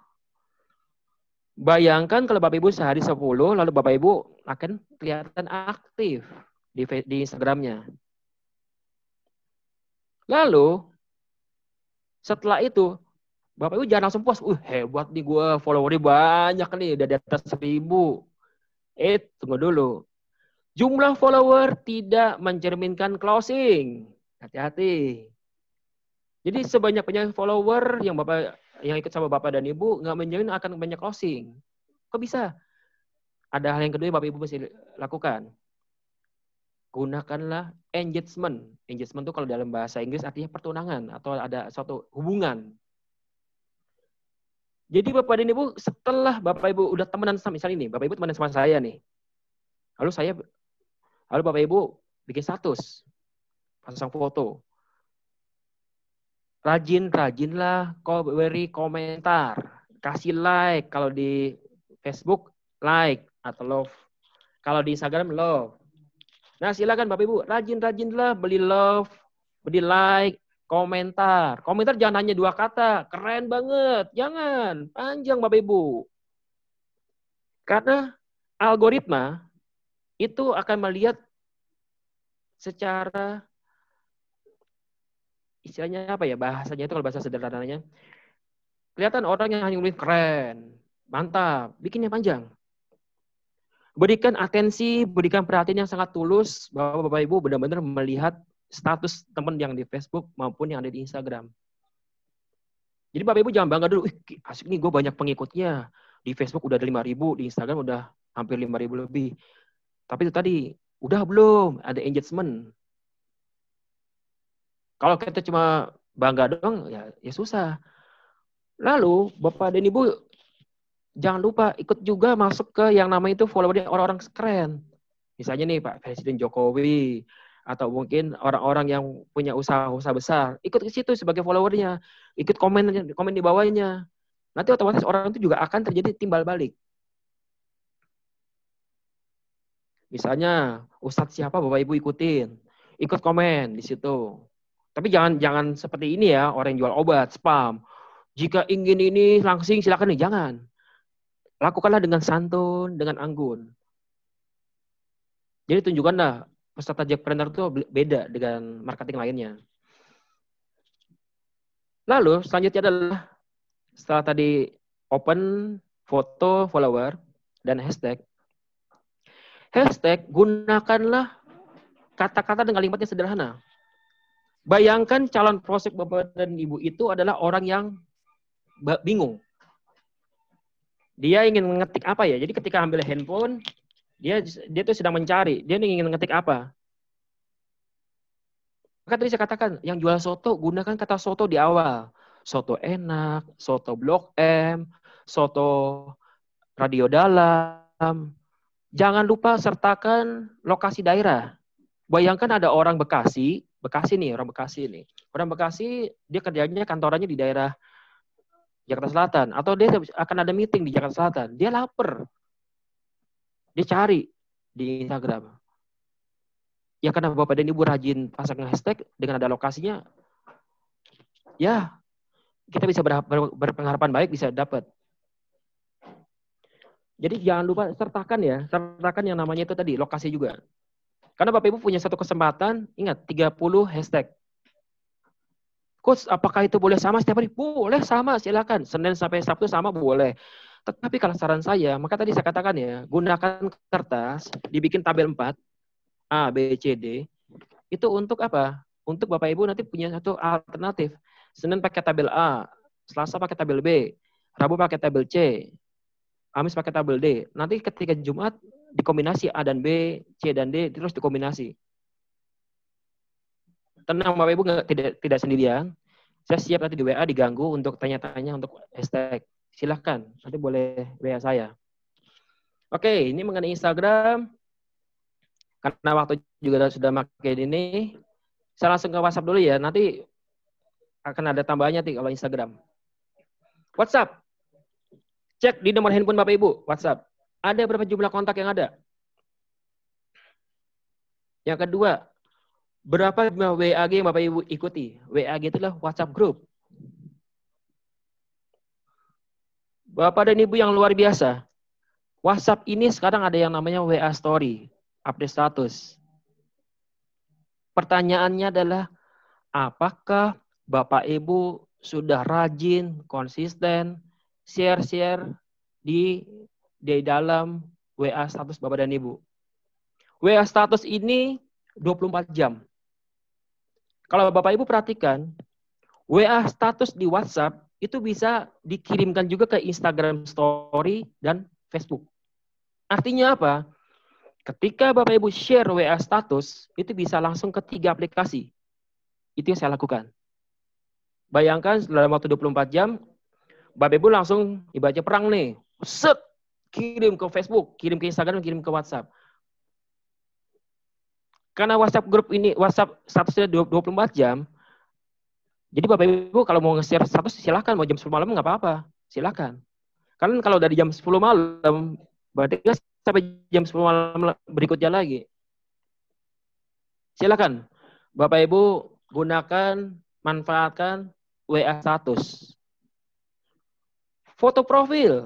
Bayangkan kalau Bapak Ibu sehari 10, lalu Bapak Ibu akan kelihatan aktif di Instagramnya. Lalu, setelah itu, Bapak Ibu jangan langsung post, hebat nih gue, followernya banyak nih, udah di atas 1000. Tunggu dulu. Jumlah follower tidak mencerminkan closing. Hati-hati. Jadi sebanyak-banyak follower yang ikut sama Bapak dan Ibu nggak menjamin akan banyak closing. Kok bisa? Ada hal yang kedua yang Bapak Ibu mesti lakukan. Gunakanlah engagement. Engagement itu kalau dalam bahasa Inggris artinya pertunangan atau ada suatu hubungan. Jadi Bapak dan Ibu setelah Bapak Ibu udah temenan sama misalnya ini, Bapak Ibu temenan sama saya nih. Lalu saya Lalu Bapak Ibu bikin status, pasang foto. Rajinlah beri komentar, kasih like. Kalau di Facebook like atau love. Kalau di Instagram love. Nah silakan Bapak Ibu, rajinlah beli love, beli like, komentar. Komentar jangan hanya 2 kata, keren banget. Jangan, panjang Bapak Ibu. Karena algoritma itu akan melihat secara istilahnya apa ya, bahasanya itu kalau bahasa sederhananya. Kelihatan orang yang hanya nulis keren, mantap, bikinnya panjang. Berikan atensi, berikan perhatian yang sangat tulus bahwa Bapak Ibu benar-benar melihat status teman yang di Facebook maupun yang ada di Instagram. Jadi Bapak Ibu jangan bangga dulu, asik nih gue banyak pengikutnya. Di Facebook udah ada 5.000, di Instagram udah hampir 5.000 lebih. Tapi itu tadi, udah belum ada engagement. Kalau kita cuma bangga doang, ya susah. Lalu, Bapak dan Ibu, jangan lupa ikut juga masuk ke yang namanya itu follower orang-orang keren. Misalnya nih Pak Presiden Jokowi, atau mungkin orang-orang yang punya usaha-usaha besar. Ikut ke situ sebagai followernya. Ikut komen di bawahnya. Nanti otomatis orang itu juga akan terjadi timbal balik. Misalnya, Ustadz siapa Bapak Ibu ikutin. Ikut komen di situ. Tapi jangan seperti ini ya, orang yang jual obat, spam. Jika ingin ini langsing silakan nih, jangan. Lakukanlah dengan santun, dengan anggun. Jadi tunjukkanlah peserta Jackpreneur itu beda dengan marketing lainnya. Lalu selanjutnya adalah setelah tadi open, foto, follower, dan hashtag. Hashtag gunakanlah kata-kata dengan kalimat yang sederhana. Bayangkan calon prospek Bapak dan Ibu itu adalah orang yang bingung. Dia ingin ngetik apa ya? Jadi ketika ambil handphone, dia tuh sedang mencari. Dia ingin ngetik apa? Maka tadi saya katakan, yang jual soto, gunakan kata soto di awal. Soto enak, soto Blok M, soto Radio Dalam. Jangan lupa sertakan lokasi daerah. Bayangkan ada orang Bekasi nih. Orang Bekasi, dia kerjanya kantorannya di daerah Jakarta Selatan. Atau dia akan ada meeting di Jakarta Selatan. Dia lapar. Dia cari di Instagram. Ya karena Bapak dan Ibu rajin pasang hashtag dengan ada lokasinya, ya kita bisa berpengharapan baik bisa dapat. Jadi jangan lupa sertakan yang namanya itu tadi, lokasi juga. Karena Bapak Ibu punya satu kesempatan, ingat 30 hashtag. Coach, apakah itu boleh sama setiap hari? Boleh sama, silakan. Senin sampai Sabtu sama boleh. Tetapi kalau saran saya, maka tadi saya katakan ya, gunakan kertas, dibikin tabel 4, A, B, C, D, itu untuk apa? Untuk Bapak Ibu nanti punya satu alternatif. Senin pakai tabel A, Selasa pakai tabel B, Rabu pakai tabel C, Kamis pakai tabel D. Nanti ketika Jumat dikombinasi A dan B, C dan D, terus dikombinasi. Tenang Bapak Ibu tidak sendirian. Saya siap nanti di WA diganggu untuk tanya-tanya untuk hashtag. Silahkan, nanti boleh WA saya. Oke, ini mengenai Instagram. Karena waktu juga sudah pakai ini, saya langsung ke WhatsApp dulu ya. Nanti akan ada tambahannya nih kalau Instagram. WhatsApp. Cek di nomor handphone Bapak Ibu, WhatsApp. Ada berapa jumlah kontak yang ada? Yang kedua, berapa jumlah WAG yang Bapak Ibu ikuti? WAG itu adalah WhatsApp group. Bapak dan Ibu yang luar biasa, WhatsApp ini sekarang ada yang namanya WA Story. Update status. Pertanyaannya adalah, apakah Bapak Ibu sudah rajin, konsisten, share di dalam WA status Bapak dan Ibu? WA status ini 24 jam. Kalau Bapak Ibu perhatikan, WA status di WhatsApp itu bisa dikirimkan juga ke Instagram Story dan Facebook. Artinya apa? Ketika Bapak Ibu share WA status, itu bisa langsung ke 3 aplikasi. Itu yang saya lakukan. Bayangkan dalam waktu 24 jam, Bapak Ibu langsung dibaca perang nih. Set, kirim ke Facebook, kirim ke Instagram, kirim ke WhatsApp. Karena WhatsApp grup ini, WhatsApp statusnya 24 jam, jadi Bapak Ibu kalau mau nge-share status silakan, mau jam 10 malam nggak apa-apa, silakan. Kan kalau dari jam 10 malam, berarti kan sampai jam 10 malam berikutnya lagi. Silakan, Bapak Ibu gunakan, manfaatkan WA status. Foto profil,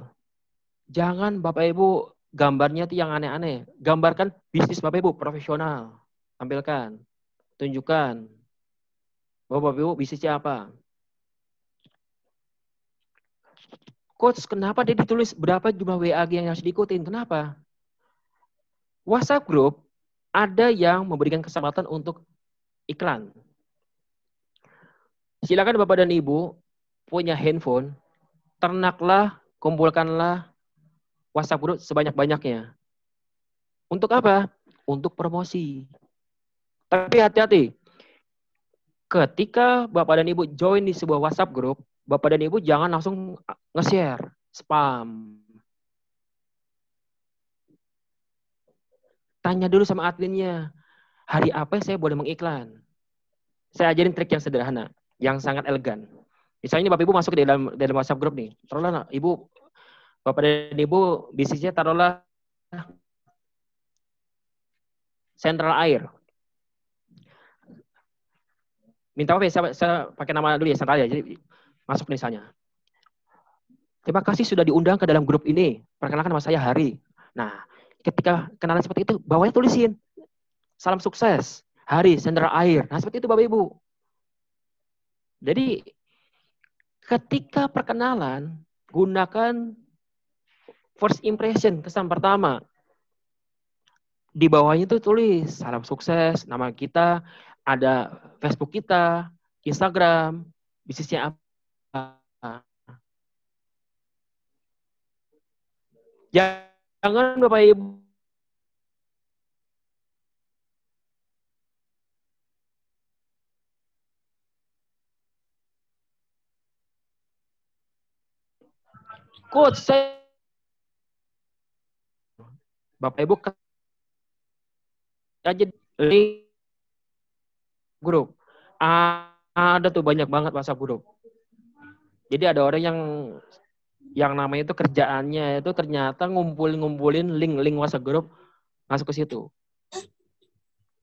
jangan Bapak Ibu gambarnya itu yang aneh-aneh. Gambarkan bisnis Bapak Ibu profesional. Tampilkan, tunjukkan bahwa Bapak Ibu bisnisnya apa. Coach, kenapa dia ditulis berapa jumlah WA yang harus diikutin? Kenapa? WhatsApp group ada yang memberikan kesempatan untuk iklan. Silakan Bapak dan Ibu punya handphone, ternaklah, kumpulkanlah WhatsApp group sebanyak-banyaknya. Untuk apa? Untuk promosi. Tapi hati-hati. Ketika Bapak dan Ibu join di sebuah WhatsApp group, Bapak dan Ibu jangan langsung nge-share, spam. Tanya dulu sama adminnya, hari apa saya boleh mengiklan? Saya ajarin trik yang sederhana, yang sangat elegan. Misalnya Bapak Ibu masuk ke dalam WhatsApp group nih. Taruhlah Ibu, Bapak dan Ibu bisnisnya taruhlah Sentral Air. Minta maaf ya, saya pakai nama dulu ya, Sentral Air. Jadi masuk misalnya. Terima kasih sudah diundang ke dalam grup ini. Perkenalkan nama saya Hari. Nah, ketika kenalan seperti itu, bawahnya tulisin. Salam sukses. Hari, Sentral Air. Nah, seperti itu Bapak Ibu. Jadi, ketika perkenalan, gunakan first impression, kesan pertama. Di bawahnya itu tulis, salam sukses, nama kita, ada Facebook kita, Instagram, bisnisnya apa. Jangan Bapak Ibu Coach, saya Bapak Ibu aja link grup. Ada tuh banyak banget WhatsApp grup. Jadi ada orang yang namanya itu kerjaannya itu ternyata ngumpulin link WhatsApp grup masuk ke situ.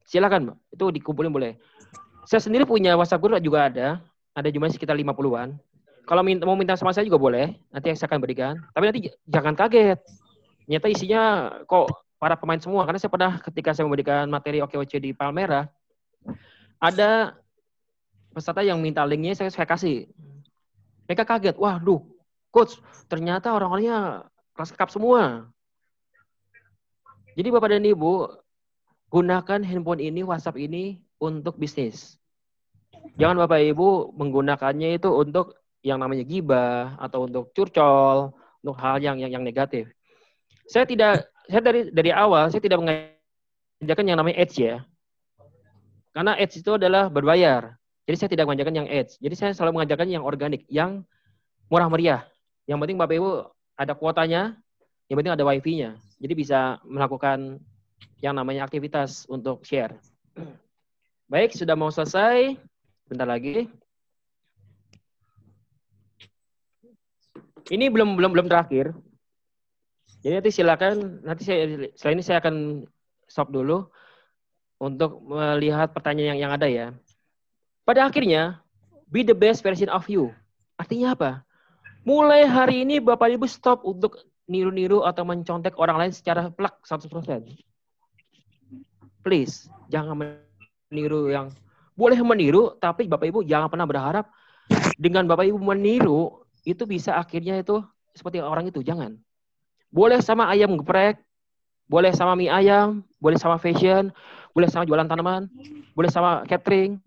Silakan, Mbak. Itu dikumpulin boleh. Saya sendiri punya WhatsApp grup juga ada jumlahnya sekitar 50-an. Kalau mau minta sama saya juga boleh, nanti saya akan berikan. Tapi nanti jangan kaget. Ternyata isinya kok para pemain semua. Karena saya pernah ketika saya memberikan materi OKOC di Palmera, ada peserta yang minta linknya saya kasih. Mereka kaget, waduh, coach, ternyata orang-orangnya kelas kakap semua. Jadi Bapak dan Ibu, gunakan handphone ini, WhatsApp ini untuk bisnis. Jangan Bapak Ibu menggunakannya itu untuk yang namanya gibah atau untuk curcol, untuk hal yang negatif. Saya dari awal saya tidak mengajarkan yang namanya ads ya. Karena ads itu adalah berbayar. Jadi saya tidak mengajarkan yang ads. Jadi saya selalu mengajarkan yang organik, yang murah meriah. Yang penting Bapak Ibu ada kuotanya, yang penting ada wifi-nya. Jadi bisa melakukan yang namanya aktivitas untuk share. Baik, sudah mau selesai. Bentar lagi. Ini belum terakhir. Jadi nanti silakan, setelah ini saya akan stop dulu untuk melihat pertanyaan yang ada ya. Pada akhirnya, be the best version of you. Artinya apa? Mulai hari ini Bapak Ibu stop untuk niru-niru atau mencontek orang lain secara plak 100%. Please, jangan meniru yang boleh meniru, tapi Bapak Ibu jangan pernah berharap dengan Bapak Ibu meniru itu bisa akhirnya itu seperti orang itu, jangan. Boleh sama ayam geprek, boleh sama mie ayam, boleh sama fashion, boleh sama jualan tanaman, boleh sama catering.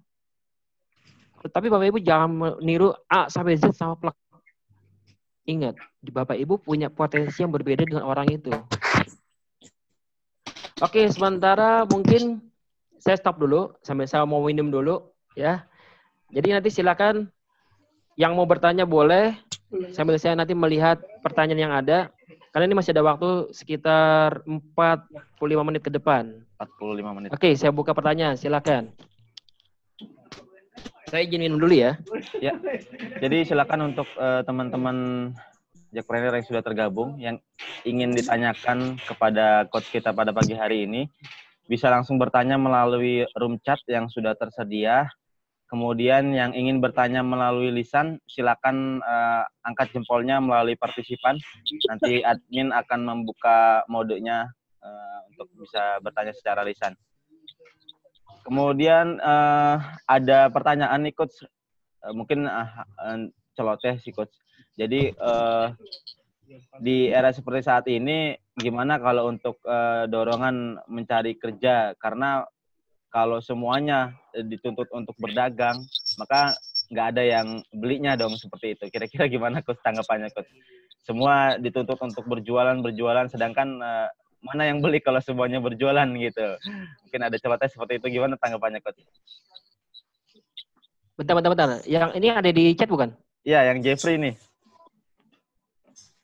Tapi Bapak Ibu jangan meniru A sampai Z sama plak. Ingat, Bapak Ibu punya potensi yang berbeda dengan orang itu. Oke, sementara mungkin saya stop dulu sampai saya mau minum dulu ya. Jadi nanti silakan yang mau bertanya boleh. sambil saya nanti melihat pertanyaan yang ada. Karena ini masih ada waktu sekitar 45 menit ke depan. 45 menit. Oke, saya buka pertanyaan. Silakan. Saya izin minum dulu ya. Ya. Jadi silakan untuk teman-teman Jackpreneur yang sudah tergabung, yang ingin ditanyakan kepada coach kita pada pagi hari ini, bisa langsung bertanya melalui room chat yang sudah tersedia. Kemudian yang ingin bertanya melalui lisan, silakan angkat jempolnya melalui partisipan. Nanti admin akan membuka modenya untuk bisa bertanya secara lisan. Kemudian ada pertanyaan nih coach, mungkin celoteh sih coach. Jadi di era seperti saat ini, gimana kalau untuk dorongan mencari kerja? Karena kalau semuanya dituntut untuk berdagang, maka nggak ada yang belinya dong seperti itu. Kira-kira gimana coach tanggapannya coach? Semua dituntut untuk berjualan, sedangkan mana yang beli kalau semuanya berjualan gitu? Mungkin ada celoteh seperti itu, gimana tanggapannya coach? Bentar. Yang ini ada di chat bukan? Iya, yang Jeffrey nih.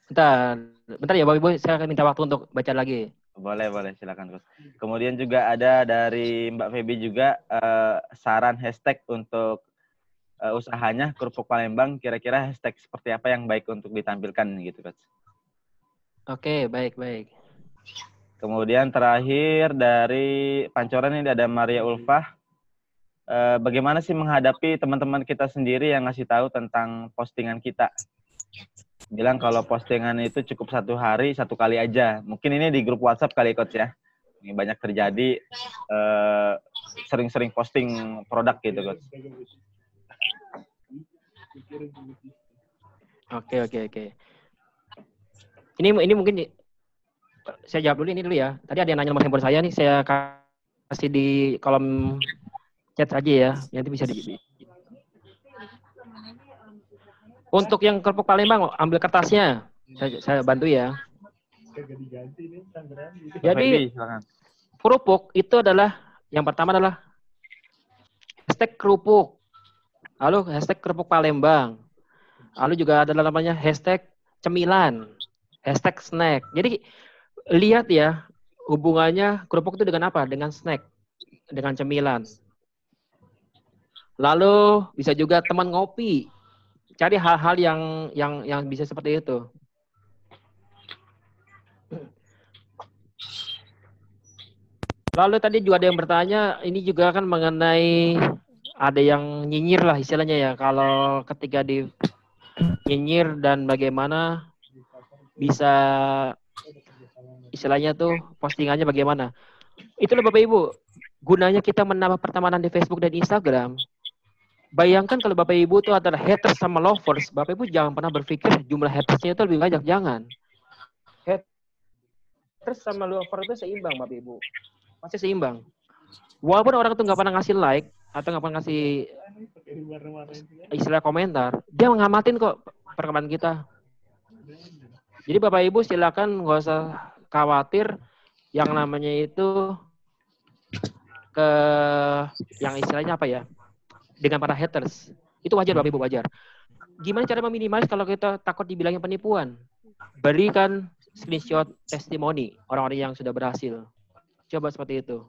Bentar ya Bapak Ibu, saya akan minta waktu untuk baca lagi. Boleh, silakan coach. Kemudian juga ada dari Mbak Feby juga saran hashtag untuk usahanya Kerupuk Palembang, kira-kira hashtag seperti apa yang baik untuk ditampilkan gitu coach. Oke, baik. Kemudian terakhir dari Pancoran ini ada Maria Ulfah. Bagaimana sih menghadapi teman-teman kita sendiri yang ngasih tahu tentang postingan kita? Bilang kalau postingan itu cukup 1 hari 1 kali aja. Mungkin ini di grup WhatsApp kali coach ya. Ini banyak terjadi sering-sering posting produk gitu coach. Oke. Ini mungkin saya jawab dulu ini dulu ya. Tadi ada yang nanya nomor handphone saya nih, saya kasih di kolom chat aja ya. Nanti bisa di. Untuk yang Kerupuk Palembang, ambil kertasnya. Saya bantu ya. Jadi kerupuk itu adalah yang pertama adalah hashtag kerupuk. Lalu hashtag Kerupuk Palembang. Lalu juga ada namanya hashtag cemilan, hashtag snack. Jadi lihat ya hubungannya kerupuk itu dengan apa? Dengan snack, dengan cemilan. Lalu bisa juga teman ngopi. Cari hal-hal yang bisa seperti itu. Lalu tadi juga ada yang bertanya, ini juga kan mengenai ada yang nyinyir lah istilahnya ya. Kalau ketika di nyinyir dan bagaimana bisa istilahnya tuh postingannya bagaimana. Itulah Bapak Ibu, gunanya kita menambah pertemanan di Facebook dan Instagram. Bayangkan kalau Bapak Ibu itu adalah haters sama lovers, Bapak Ibu jangan pernah berpikir jumlah hatersnya itu lebih banyak, jangan. Haters sama lovers itu seimbang Bapak Ibu, pasti seimbang. Walaupun orang itu nggak pernah ngasih like atau nggak pernah ngasih istilah komentar, dia ngamatin kok perkembangan kita. Jadi Bapak Ibu silakan nggak usah khawatir yang namanya itu ke yang istilahnya apa ya? Dengan para haters. Itu wajar Bapak Ibu, wajar. Gimana cara meminimalis kalau kita takut dibilangin penipuan? Berikan screenshot testimoni orang-orang yang sudah berhasil. Coba seperti itu.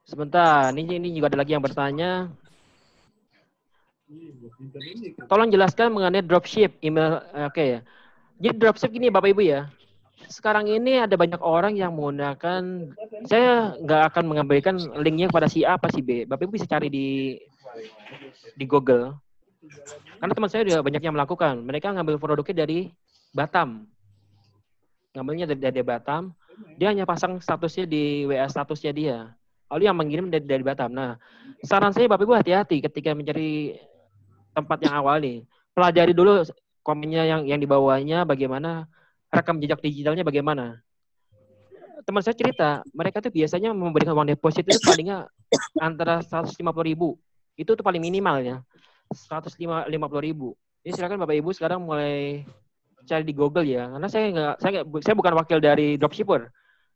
Sebentar, ini juga ada lagi yang bertanya. Tolong jelaskan mengenai dropship email. Oke ya. Jadi dropship gini Bapak Ibu ya. Sekarang ini ada banyak orang yang menggunakan, saya nggak akan mengabaikan linknya kepada si A apa si B. Bapak Ibu bisa cari di Google. Karena teman saya juga banyak yang melakukan. Mereka ngambil produknya dari Batam. Ngambilnya dari Batam. Dia hanya pasang statusnya di WA statusnya dia. Lalu yang mengirim dari Batam. Nah, saran saya Bapak Ibu hati-hati ketika mencari tempat yang awal nih. Pelajari dulu komennya yang di bawahnya bagaimana, rekam jejak digitalnya bagaimana. Teman saya cerita, mereka tuh biasanya memberikan uang deposit itu palingnya antara 150.000. Itu tuh paling minimalnya. 150.000. Ini silakan Bapak Ibu sekarang mulai cari di Google ya. Karena saya bukan wakil dari dropshipper.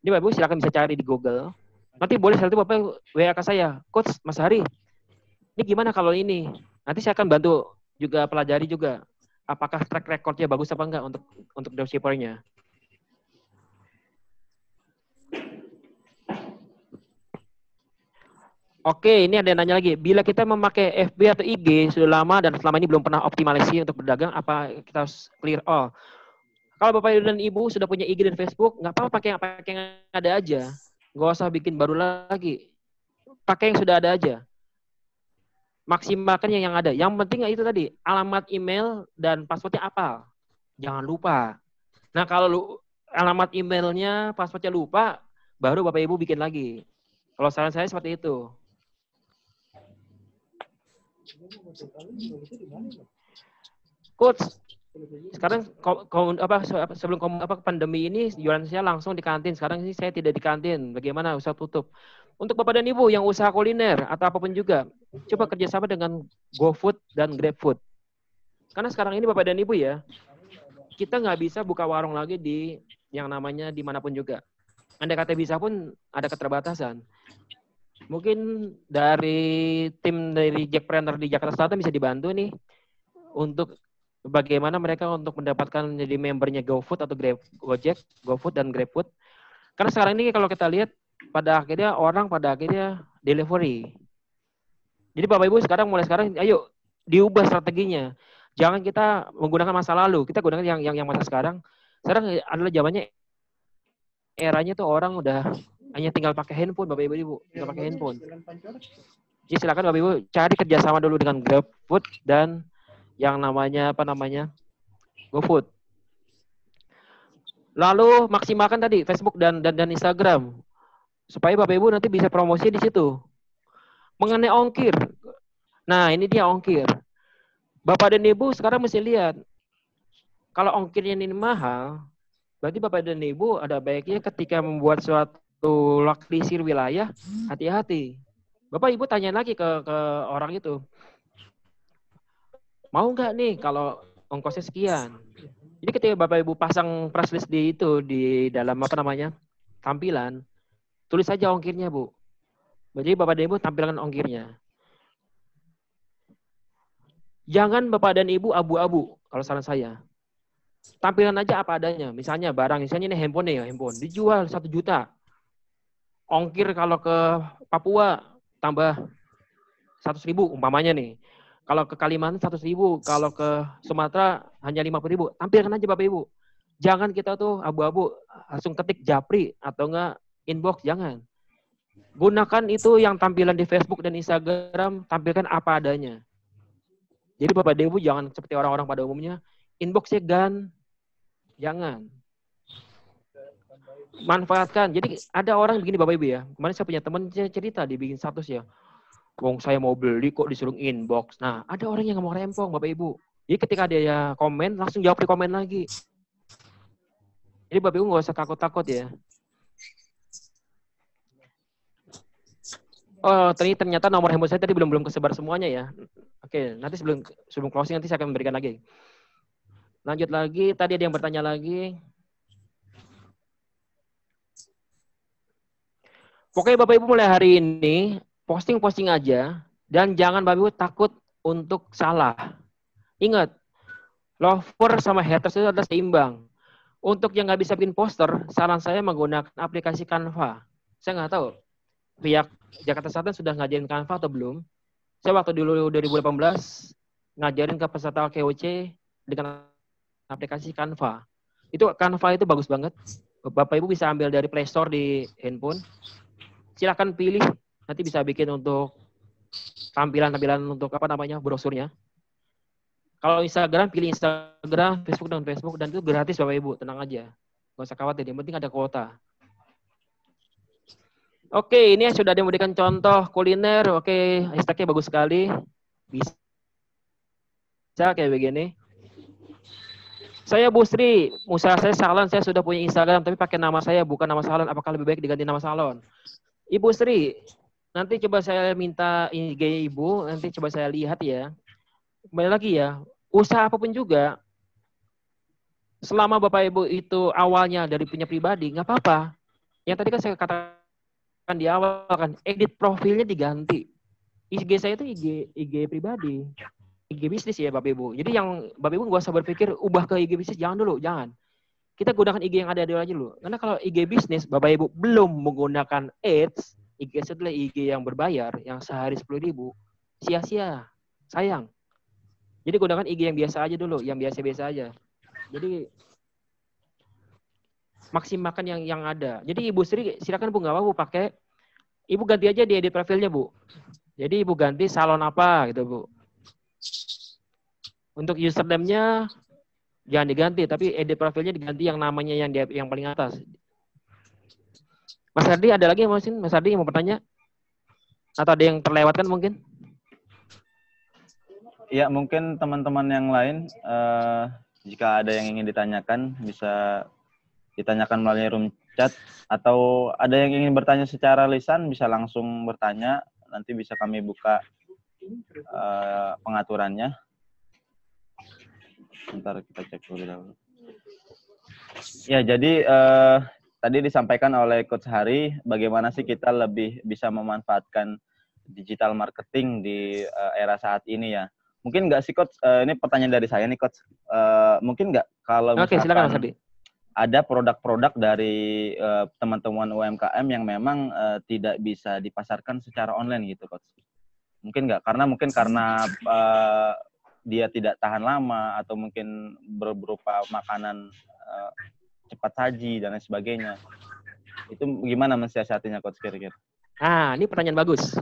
Ini Bapak Ibu silakan bisa cari di Google. Nanti boleh satu Bapak WA ke saya, Coach Mas Hari. Ini gimana kalau ini? Nanti saya akan bantu juga pelajari juga apakah track recordnya bagus apa enggak untuk dropshipper-nya. Oke, ini ada yang nanya lagi. Bila kita memakai FB atau IG sudah lama dan selama ini belum pernah optimalisasi untuk berdagang, apa kita harus clear all? Kalau Bapak dan Ibu sudah punya IG dan Facebook, nggak apa-apa pakai yang ada aja. Nggak usah bikin baru lagi. Pakai yang sudah ada aja. Maksimalkan yang ada. Yang penting itu tadi, alamat email dan passwordnya apa. Jangan lupa. Nah, kalau alamat emailnya, passwordnya lupa, baru Bapak Ibu bikin lagi. Kalau saran saya seperti itu. Coach, sekarang sebelum pandemi ini jualan saya langsung di kantin. Sekarang ini saya tidak di kantin. Bagaimana usaha tutup? Untuk Bapak dan Ibu yang usaha kuliner atau apapun juga, coba kerjasama dengan GoFood dan GrabFood. Karena sekarang ini Bapak dan Ibu ya, kita nggak bisa buka warung lagi di yang namanya dimanapun juga. Andai kata bisa pun ada keterbatasan. Mungkin dari tim dari Jackpreneur di Jakarta Selatan bisa dibantu nih untuk bagaimana mereka untuk mendapatkan menjadi membernya GoFood atau Gojek, GoFood dan GrabFood. Karena sekarang ini kalau kita lihat pada akhirnya delivery. Jadi Bapak Ibu mulai sekarang ayo diubah strateginya. Jangan kita menggunakan masa lalu, kita gunakan yang masa sekarang. Sekarang adalah zamannya eranya tuh orang udah hanya tinggal pakai handphone, Bapak Ibu, tinggal pakai handphone. Jadi silakan Bapak Ibu cari kerjasama dulu dengan GrabFood dan yang namanya GoFood. Lalu maksimalkan tadi Facebook dan Instagram supaya Bapak Ibu nanti bisa promosi di situ. Mengenai ongkir, nah ini dia ongkir. Bapak dan Ibu sekarang mesti lihat kalau ongkirnya ini mahal, berarti Bapak dan Ibu ada baiknya ketika membuat suatu lokalisir wilayah, hati-hati. Bapak Ibu tanya lagi ke orang itu, mau nggak nih kalau ongkosnya sekian? Jadi ketika Bapak Ibu pasang price list di dalam tampilan, tulis saja ongkirnya Bu. Jadi Bapak dan Ibu tampilkan ongkirnya. Jangan Bapak dan Ibu abu-abu kalau saran saya. Tampilan aja apa adanya. Misalnya ini handphone dijual 1 juta. Ongkir kalau ke Papua tambah 100.000 umpamanya nih. Kalau ke Kalimantan 100.000, kalau ke Sumatera hanya 50.000. Tampilkan aja Bapak Ibu. Jangan kita tuh abu-abu langsung ketik japri atau enggak inbox, jangan. Gunakan itu yang tampilan di Facebook dan Instagram, tampilkan apa adanya. Jadi Bapak dan Ibu jangan seperti orang-orang pada umumnya inbox-nya gan. Jangan. Manfaatkan. Jadi ada orang begini Bapak Ibu ya. Kemarin saya punya teman cerita dibikin status ya. Wong saya mau beli kok disuruh inbox. Nah, ada orang yang mau rempong Bapak Ibu. Jadi ketika dia komen langsung jawab di komen lagi. Jadi Bapak Ibu nggak usah takut-takut ya. Oh, ternyata nomor handphone saya tadi belum kesebar semuanya ya. Oke, nanti sebelum closing nanti saya akan memberikan lagi. Lanjut lagi, tadi ada yang bertanya lagi. Pokoknya Bapak Ibu mulai hari ini posting aja dan jangan Bapak Ibu takut untuk salah. Ingat, lover sama haters itu adalah seimbang. Untuk yang nggak bisa bikin poster, saran saya menggunakan aplikasi Canva. Saya nggak tahu pihak Jakarta Selatan sudah ngajarin Canva atau belum. Saya waktu dulu 2018 ngajarin ke peserta KOC dengan aplikasi Canva. Canva itu bagus banget. Bapak Ibu bisa ambil dari Play Store di handphone. Silakan pilih, nanti bisa bikin untuk tampilan untuk brosurnya. Kalau Instagram, pilih Instagram, Facebook dan itu gratis Bapak Ibu, tenang aja. Nggak usah khawatir, yang penting ada kuota. Oke, ini sudah ada yang memberikan contoh kuliner. Oke, hashtagnya bagus sekali. Bisa kayak begini. Saya Bu Sri, usaha saya salon, saya sudah punya Instagram, tapi pakai nama saya, bukan nama salon. Apakah lebih baik diganti nama salon? Ibu Sri, nanti coba saya minta IG Ibu, nanti coba saya lihat ya. Kembali lagi ya, usaha apapun juga, selama Bapak Ibu itu awalnya dari punya pribadi, nggak apa-apa. Yang tadi kan saya katakan di awal kan, edit profilnya diganti. IG saya itu IG pribadi. IG bisnis ya Bapak Ibu. Jadi yang Bapak Ibu nggak usah berpikir ubah ke IG bisnis, jangan dulu, jangan. Kita gunakan IG yang ada dulu aja dulu. Karena kalau IG bisnis Bapak Ibu belum menggunakan ads, IG itu adalah IG yang berbayar, yang sehari 10.000, sia-sia, sayang. Jadi gunakan IG yang biasa aja dulu, yang biasa-biasa aja. Jadi maksimalkan yang ada. Jadi Ibu Sri silakan Bu, nggak apa-apa Bu pakai. Ibu ganti aja di edit profilnya Bu. Jadi Ibu ganti salon apa gitu Bu. Untuk username-nya jangan diganti, tapi edit profilnya diganti yang namanya yang paling atas. Mas Ardi ada lagi Mas Ardi yang mau bertanya? Atau ada yang terlewatkan mungkin? Ya, mungkin teman-teman yang lain, jika ada yang ingin ditanyakan, bisa ditanyakan melalui room chat. Atau ada yang ingin bertanya secara lisan, bisa langsung bertanya. Nanti bisa kami buka pengaturannya. Bentar, kita cek dulu. Ya, jadi tadi disampaikan oleh Coach Hari, bagaimana sih kita lebih bisa memanfaatkan digital marketing di era saat ini ya. Mungkin nggak sih Coach, ini pertanyaan dari saya nih Coach, mungkin nggak kalau misalkan silakan Mas Ardi. Ada produk-produk dari teman-teman UMKM yang memang tidak bisa dipasarkan secara online gitu Coach. Mungkin nggak, karena dia tidak tahan lama atau mungkin berupa makanan cepat saji dan lain sebagainya. Itu gimana mensiasatinya Coach kira-kira? Ini pertanyaan bagus.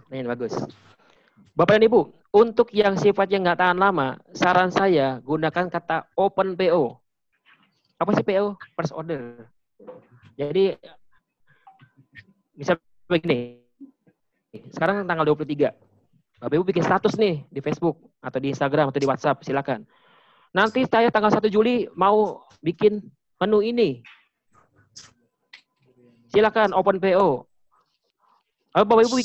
Bapak dan Ibu, untuk yang sifatnya nggak tahan lama, saran saya gunakan kata open PO. Apa sih PO? First order. Jadi, bisa begini. Sekarang tanggal 23. Bapak Ibu bikin status nih di Facebook atau di Instagram atau di WhatsApp, silakan. Nanti saya tanggal 1 Juli mau bikin menu ini. Silakan open PO. Lalu Bapak Ibu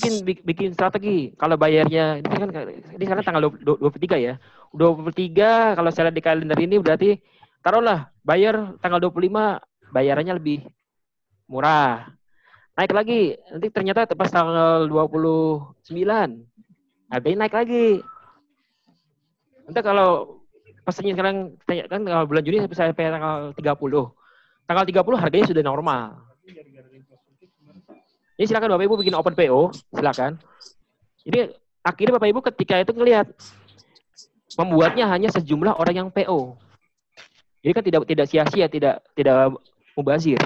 bikin strategi. Kalau bayarnya ini sekarang tanggal 23 ya. 23 kalau saya lihat di kalender ini berarti taruhlah bayar tanggal 25 bayarannya lebih murah. Naik lagi. Nanti ternyata pas tanggal 29 harganya naik lagi. Nanti kalau pesannya sekarang kan tanggal bulan Juni sampai tanggal 30. Tanggal 30 harganya sudah normal. Jadi silakan Bapak Ibu bikin open PO, silakan. Jadi akhirnya Bapak Ibu ketika itu ngelihat membuatnya hanya sejumlah orang yang PO. Jadi kan tidak sia-sia, tidak mubazir.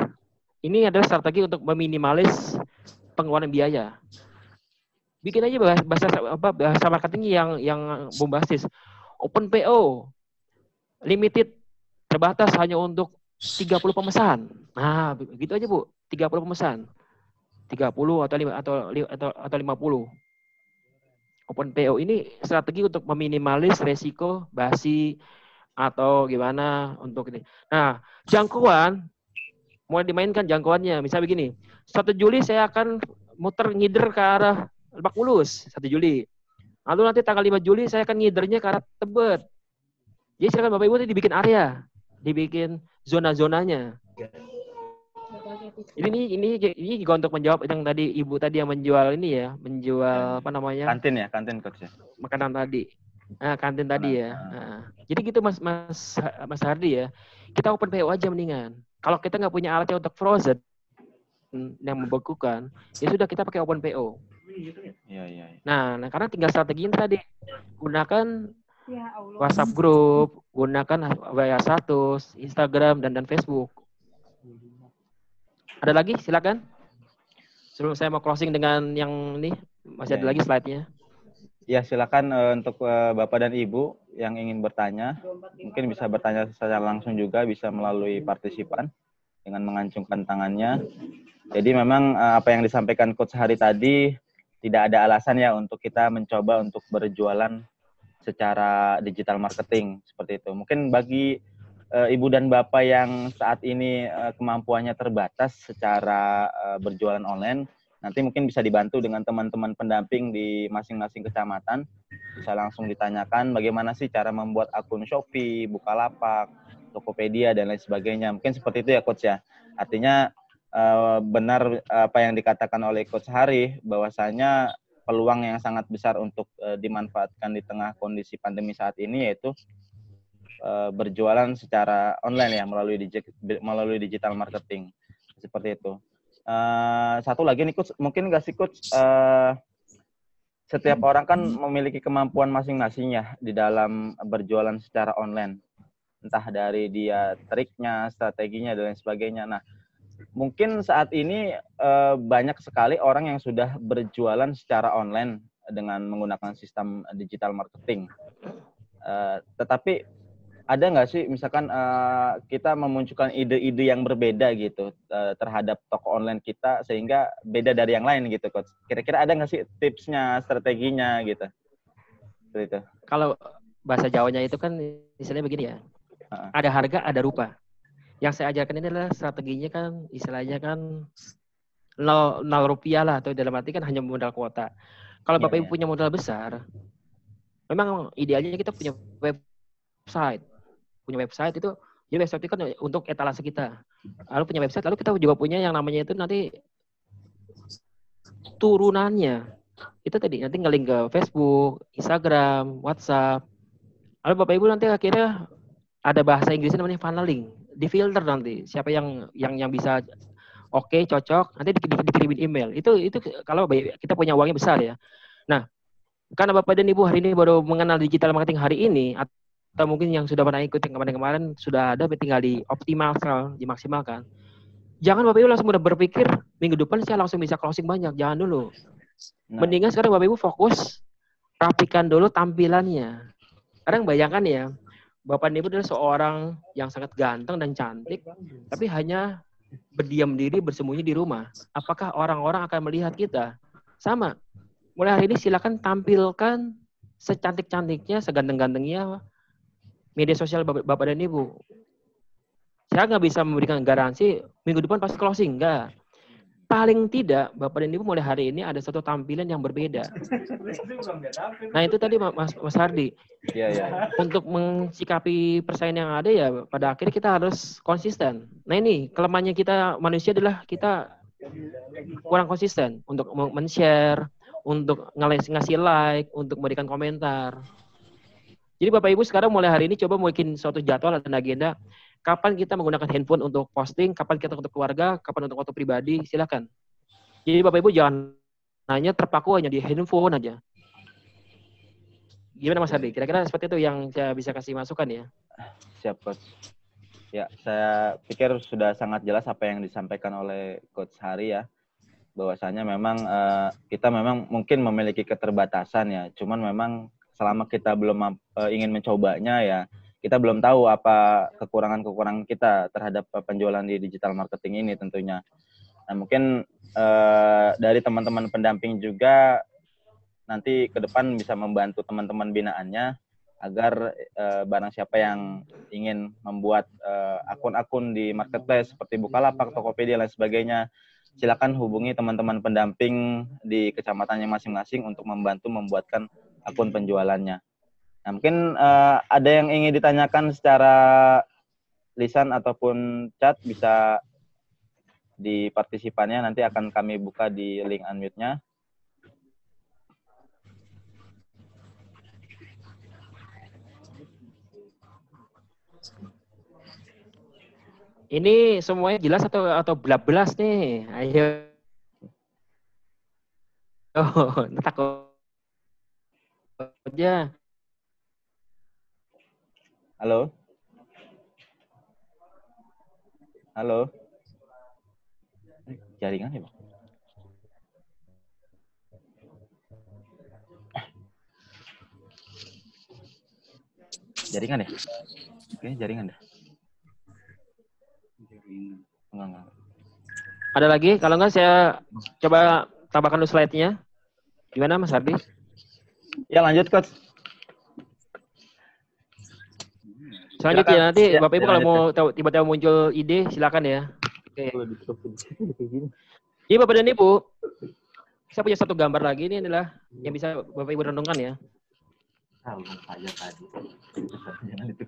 Ini adalah strategi untuk meminimalis pengeluaran biaya. Bikin aja bahasa marketing yang bombastis. Open PO, limited, terbatas hanya untuk 30 pemesan. Nah, begitu aja Bu, 30 pemesan. 30 atau 50. Open PO ini strategi untuk meminimalis resiko basi atau gimana untuk ini. Nah, jangkauan mulai dimainkan jangkauannya. Misalnya begini, 1 Juli saya akan muter ngider ke arah Lebak Bulus 1 Juli. Lalu nanti tanggal 5 Juli saya akan ngidernya ke arah Tebet. Jadi silakan Bapak Ibu dibikin area, dibikin zona-zonanya. Ini juga untuk menjawab yang tadi Ibu tadi yang menjual ini ya, menjual apa namanya? Kantin Coach ya. Makanan tadi. Kantin tadi ya. Jadi gitu Mas Hardi ya. Kita open PO aja mendingan. Kalau kita nggak punya alatnya untuk frozen yang membekukan, ya sudah kita pakai open PO. Iya. Nah, karena tinggal strategi tadi. Gunakan WhatsApp group, gunakan WA status, Instagram dan Facebook. Ada lagi? Silakan. Sebelum saya mau closing dengan yang ini, masih ada lagi slide-nya. Ya, silakan untuk Bapak dan Ibu yang ingin bertanya, mungkin bisa bertanya secara langsung juga, bisa melalui partisipan dengan mengancungkan tangannya. Jadi memang apa yang disampaikan Coach Hari tadi, tidak ada alasan ya untuk kita mencoba untuk berjualan secara digital marketing seperti itu. Mungkin bagi Ibu dan Bapak yang saat ini kemampuannya terbatas secara berjualan online, nanti mungkin bisa dibantu dengan teman-teman pendamping di masing-masing kecamatan. Bisa langsung ditanyakan bagaimana sih cara membuat akun Shopee, Bukalapak, Tokopedia, dan lain sebagainya. Mungkin seperti itu ya Coach ya. Artinya benar apa yang dikatakan oleh Coach Hari, bahwasanya peluang yang sangat besar untuk dimanfaatkan di tengah kondisi pandemi saat ini, yaitu berjualan secara online ya, melalui digital marketing seperti itu. Satu lagi nih Coach, mungkin nggak sih Coach, setiap orang kan memiliki kemampuan masing-masing ya di dalam berjualan secara online, entah dari dia triknya, strateginya dan lain sebagainya. Nah, mungkin saat ini banyak sekali orang yang sudah berjualan secara online dengan menggunakan sistem digital marketing. Tetapi ada nggak sih misalkan kita memunculkan ide-ide yang berbeda gitu terhadap toko online kita sehingga beda dari yang lain gitu, Coach? Kira-kira ada nggak sih tipsnya, strateginya gitu? Seperti itu. Kalau bahasa Jawanya itu kan istilahnya begini ya. Ada harga, ada rupa. Yang saya ajarkan ini adalah strateginya kan istilahnya kan 0 rupiah lah, atau dalam arti kan hanya modal kuota. Kalau Bapak Ibu punya modal besar, memang idealnya kita punya website. Punya website itu, jadi website itu kan untuk etalase kita. Lalu punya website, lalu kita juga punya yang namanya itu nanti turunannya. Itu tadi nanti nge-link ke Facebook, Instagram, WhatsApp. Lalu Bapak Ibu nanti akhirnya ada bahasa Inggrisnya namanya funneling. Di filter nanti siapa yang bisa oke, cocok, nanti dikirimin email. Itu kalau kita punya uangnya besar ya. Nah, karena Bapak dan Ibu hari ini baru mengenal digital marketing hari ini, atau mungkin yang sudah pernah ikut yang kemarin-kemarin sudah ada, tinggal dioptimalkan, dimaksimalkan. Jangan Bapak Ibu langsung udah berpikir minggu depan saya langsung bisa closing banyak. Jangan dulu. Mendingan sekarang Bapak Ibu fokus rapikan dulu tampilannya. Sekarang bayangkan ya, Bapak dan Ibu adalah seorang yang sangat ganteng dan cantik, tapi hanya berdiam diri, bersembunyi di rumah. Apakah orang-orang akan melihat kita? Sama. Mulai hari ini silakan tampilkan secantik-cantiknya, seganteng-gantengnya media sosial Bapak dan Ibu. Saya nggak bisa memberikan garansi minggu depan pasti closing, enggak. Paling tidak Bapak dan Ibu mulai hari ini ada satu tampilan yang berbeda. Nah itu tadi Mas Hardi. Iya. Untuk mensikapi persaingan yang ada ya pada akhirnya kita harus konsisten. Nah ini kelemahannya kita manusia adalah kita kurang konsisten untuk men-share, untuk ngasih like, untuk memberikan komentar. Jadi Bapak Ibu sekarang mulai hari ini coba bikin suatu jadwal dan agenda. Kapan kita menggunakan handphone untuk posting, kapan kita untuk keluarga, kapan untuk waktu pribadi, silakan. Jadi Bapak Ibu jangan hanya terpaku hanya di handphone aja. Gimana Mas Hardi? Kira-kira seperti itu yang saya bisa kasih masukan ya. Siap, Coach. Ya, saya pikir sudah sangat jelas apa yang disampaikan oleh Coach Hari ya. Bahwasanya memang kita memang mungkin memiliki keterbatasan ya. Cuman memang selama kita belum ingin mencobanya ya, kita belum tahu apa kekurangan-kekurangan kita terhadap penjualan di digital marketing ini tentunya. Nah, mungkin dari teman-teman pendamping juga nanti ke depan bisa membantu teman-teman binaannya agar barang siapa yang ingin membuat akun-akun di marketplace seperti Bukalapak, Tokopedia, dan sebagainya, silakan hubungi teman-teman pendamping di kecamatannya masing-masing untuk membantu membuatkan akun penjualannya. Nah, mungkin ada yang ingin ditanyakan secara lisan ataupun chat, bisa di partisipannya, nanti akan kami buka di link unmute-nya. Ini semuanya jelas atau belas nih? Ayo. Oh, takut aja. Halo? Halo? Jaringan ya, Bang? Jaringan ya? Oke, jaringan dah. Enggak. Ada lagi? Kalau enggak saya coba tambahkan dulu slide-nya. Gimana Mas Hardi? Ya, lanjut Coach. Selanjutnya nanti ya, Bapak Ibu kalau mau tiba-tiba muncul ide silakan ya. Oke. Jadi Bapak dan Ibu, saya punya satu gambar lagi, ini adalah yang bisa Bapak Ibu renungkan ya. Saya tadi. Jangan itu.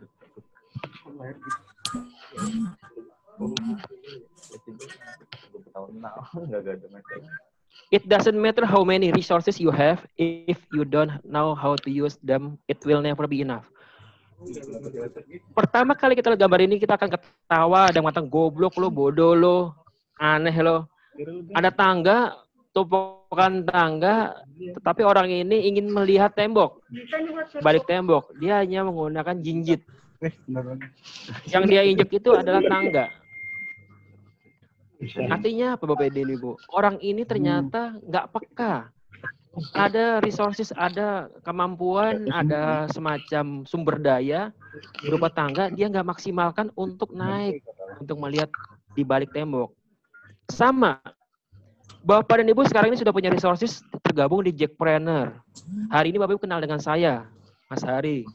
It doesn't matter how many resources you have, if you don't know how to use them, it will never be enough. Pertama kali kita lihat gambar ini, kita akan ketawa, ada matang goblok lo, bodoh lo, aneh lo. Ada tangga, tumpukan tangga, tetapi orang ini ingin melihat tembok, balik tembok. Dia hanya menggunakan jinjit. Yang dia injek itu adalah tangga. Artinya apa Bapak dan Ibu? Orang ini ternyata nggak peka. Ada resources, ada kemampuan, ada semacam sumber daya berupa tangga, dia nggak maksimalkan untuk naik, untuk melihat di balik tembok. Sama, Bapak dan Ibu sekarang ini sudah punya resources tergabung di Jackpreneur. Hari ini Bapak Ibu kenal dengan saya, Mas Hari.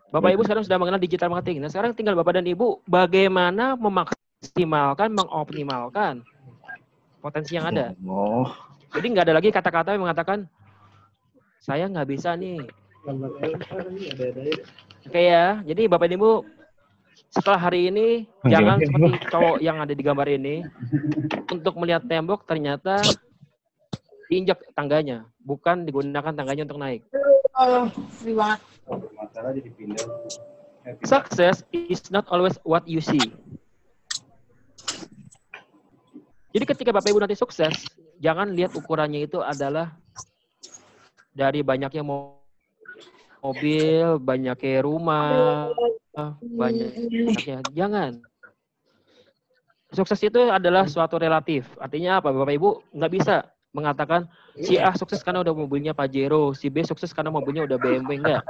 Bapak Ibu sekarang sudah mengenal digital marketing. Nah sekarang tinggal Bapak dan Ibu bagaimana memaksimalkan, mengoptimalkan potensi yang ada. Jadi nggak ada lagi kata-kata yang mengatakan saya nggak bisa nih. Oke ya, jadi Bapak dan Ibu setelah hari ini jangan seperti cowok yang ada di gambar ini untuk melihat tembok ternyata diinjak tangganya, bukan digunakan tangganya untuk naik. Success is not always what you see. Jadi ketika Bapak Ibu nanti sukses, jangan lihat ukurannya itu adalah dari banyaknya mobil, banyaknya rumah, banyaknya. Jangan. Sukses itu adalah suatu relatif. Artinya apa Bapak Ibu? Nggak bisa mengatakan si A sukses karena udah mobilnya Pajero, si B sukses karena mobilnya udah BMW. Enggak.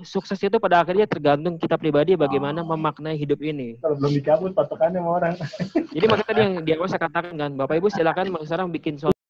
Sukses itu pada akhirnya tergantung kita pribadi bagaimana memaknai hidup ini. Kalau belum dicabut patokannya sama orang. Jadi makanya tadi yang di awal saya katakan kan, Bapak Ibu silakan sekarang bikin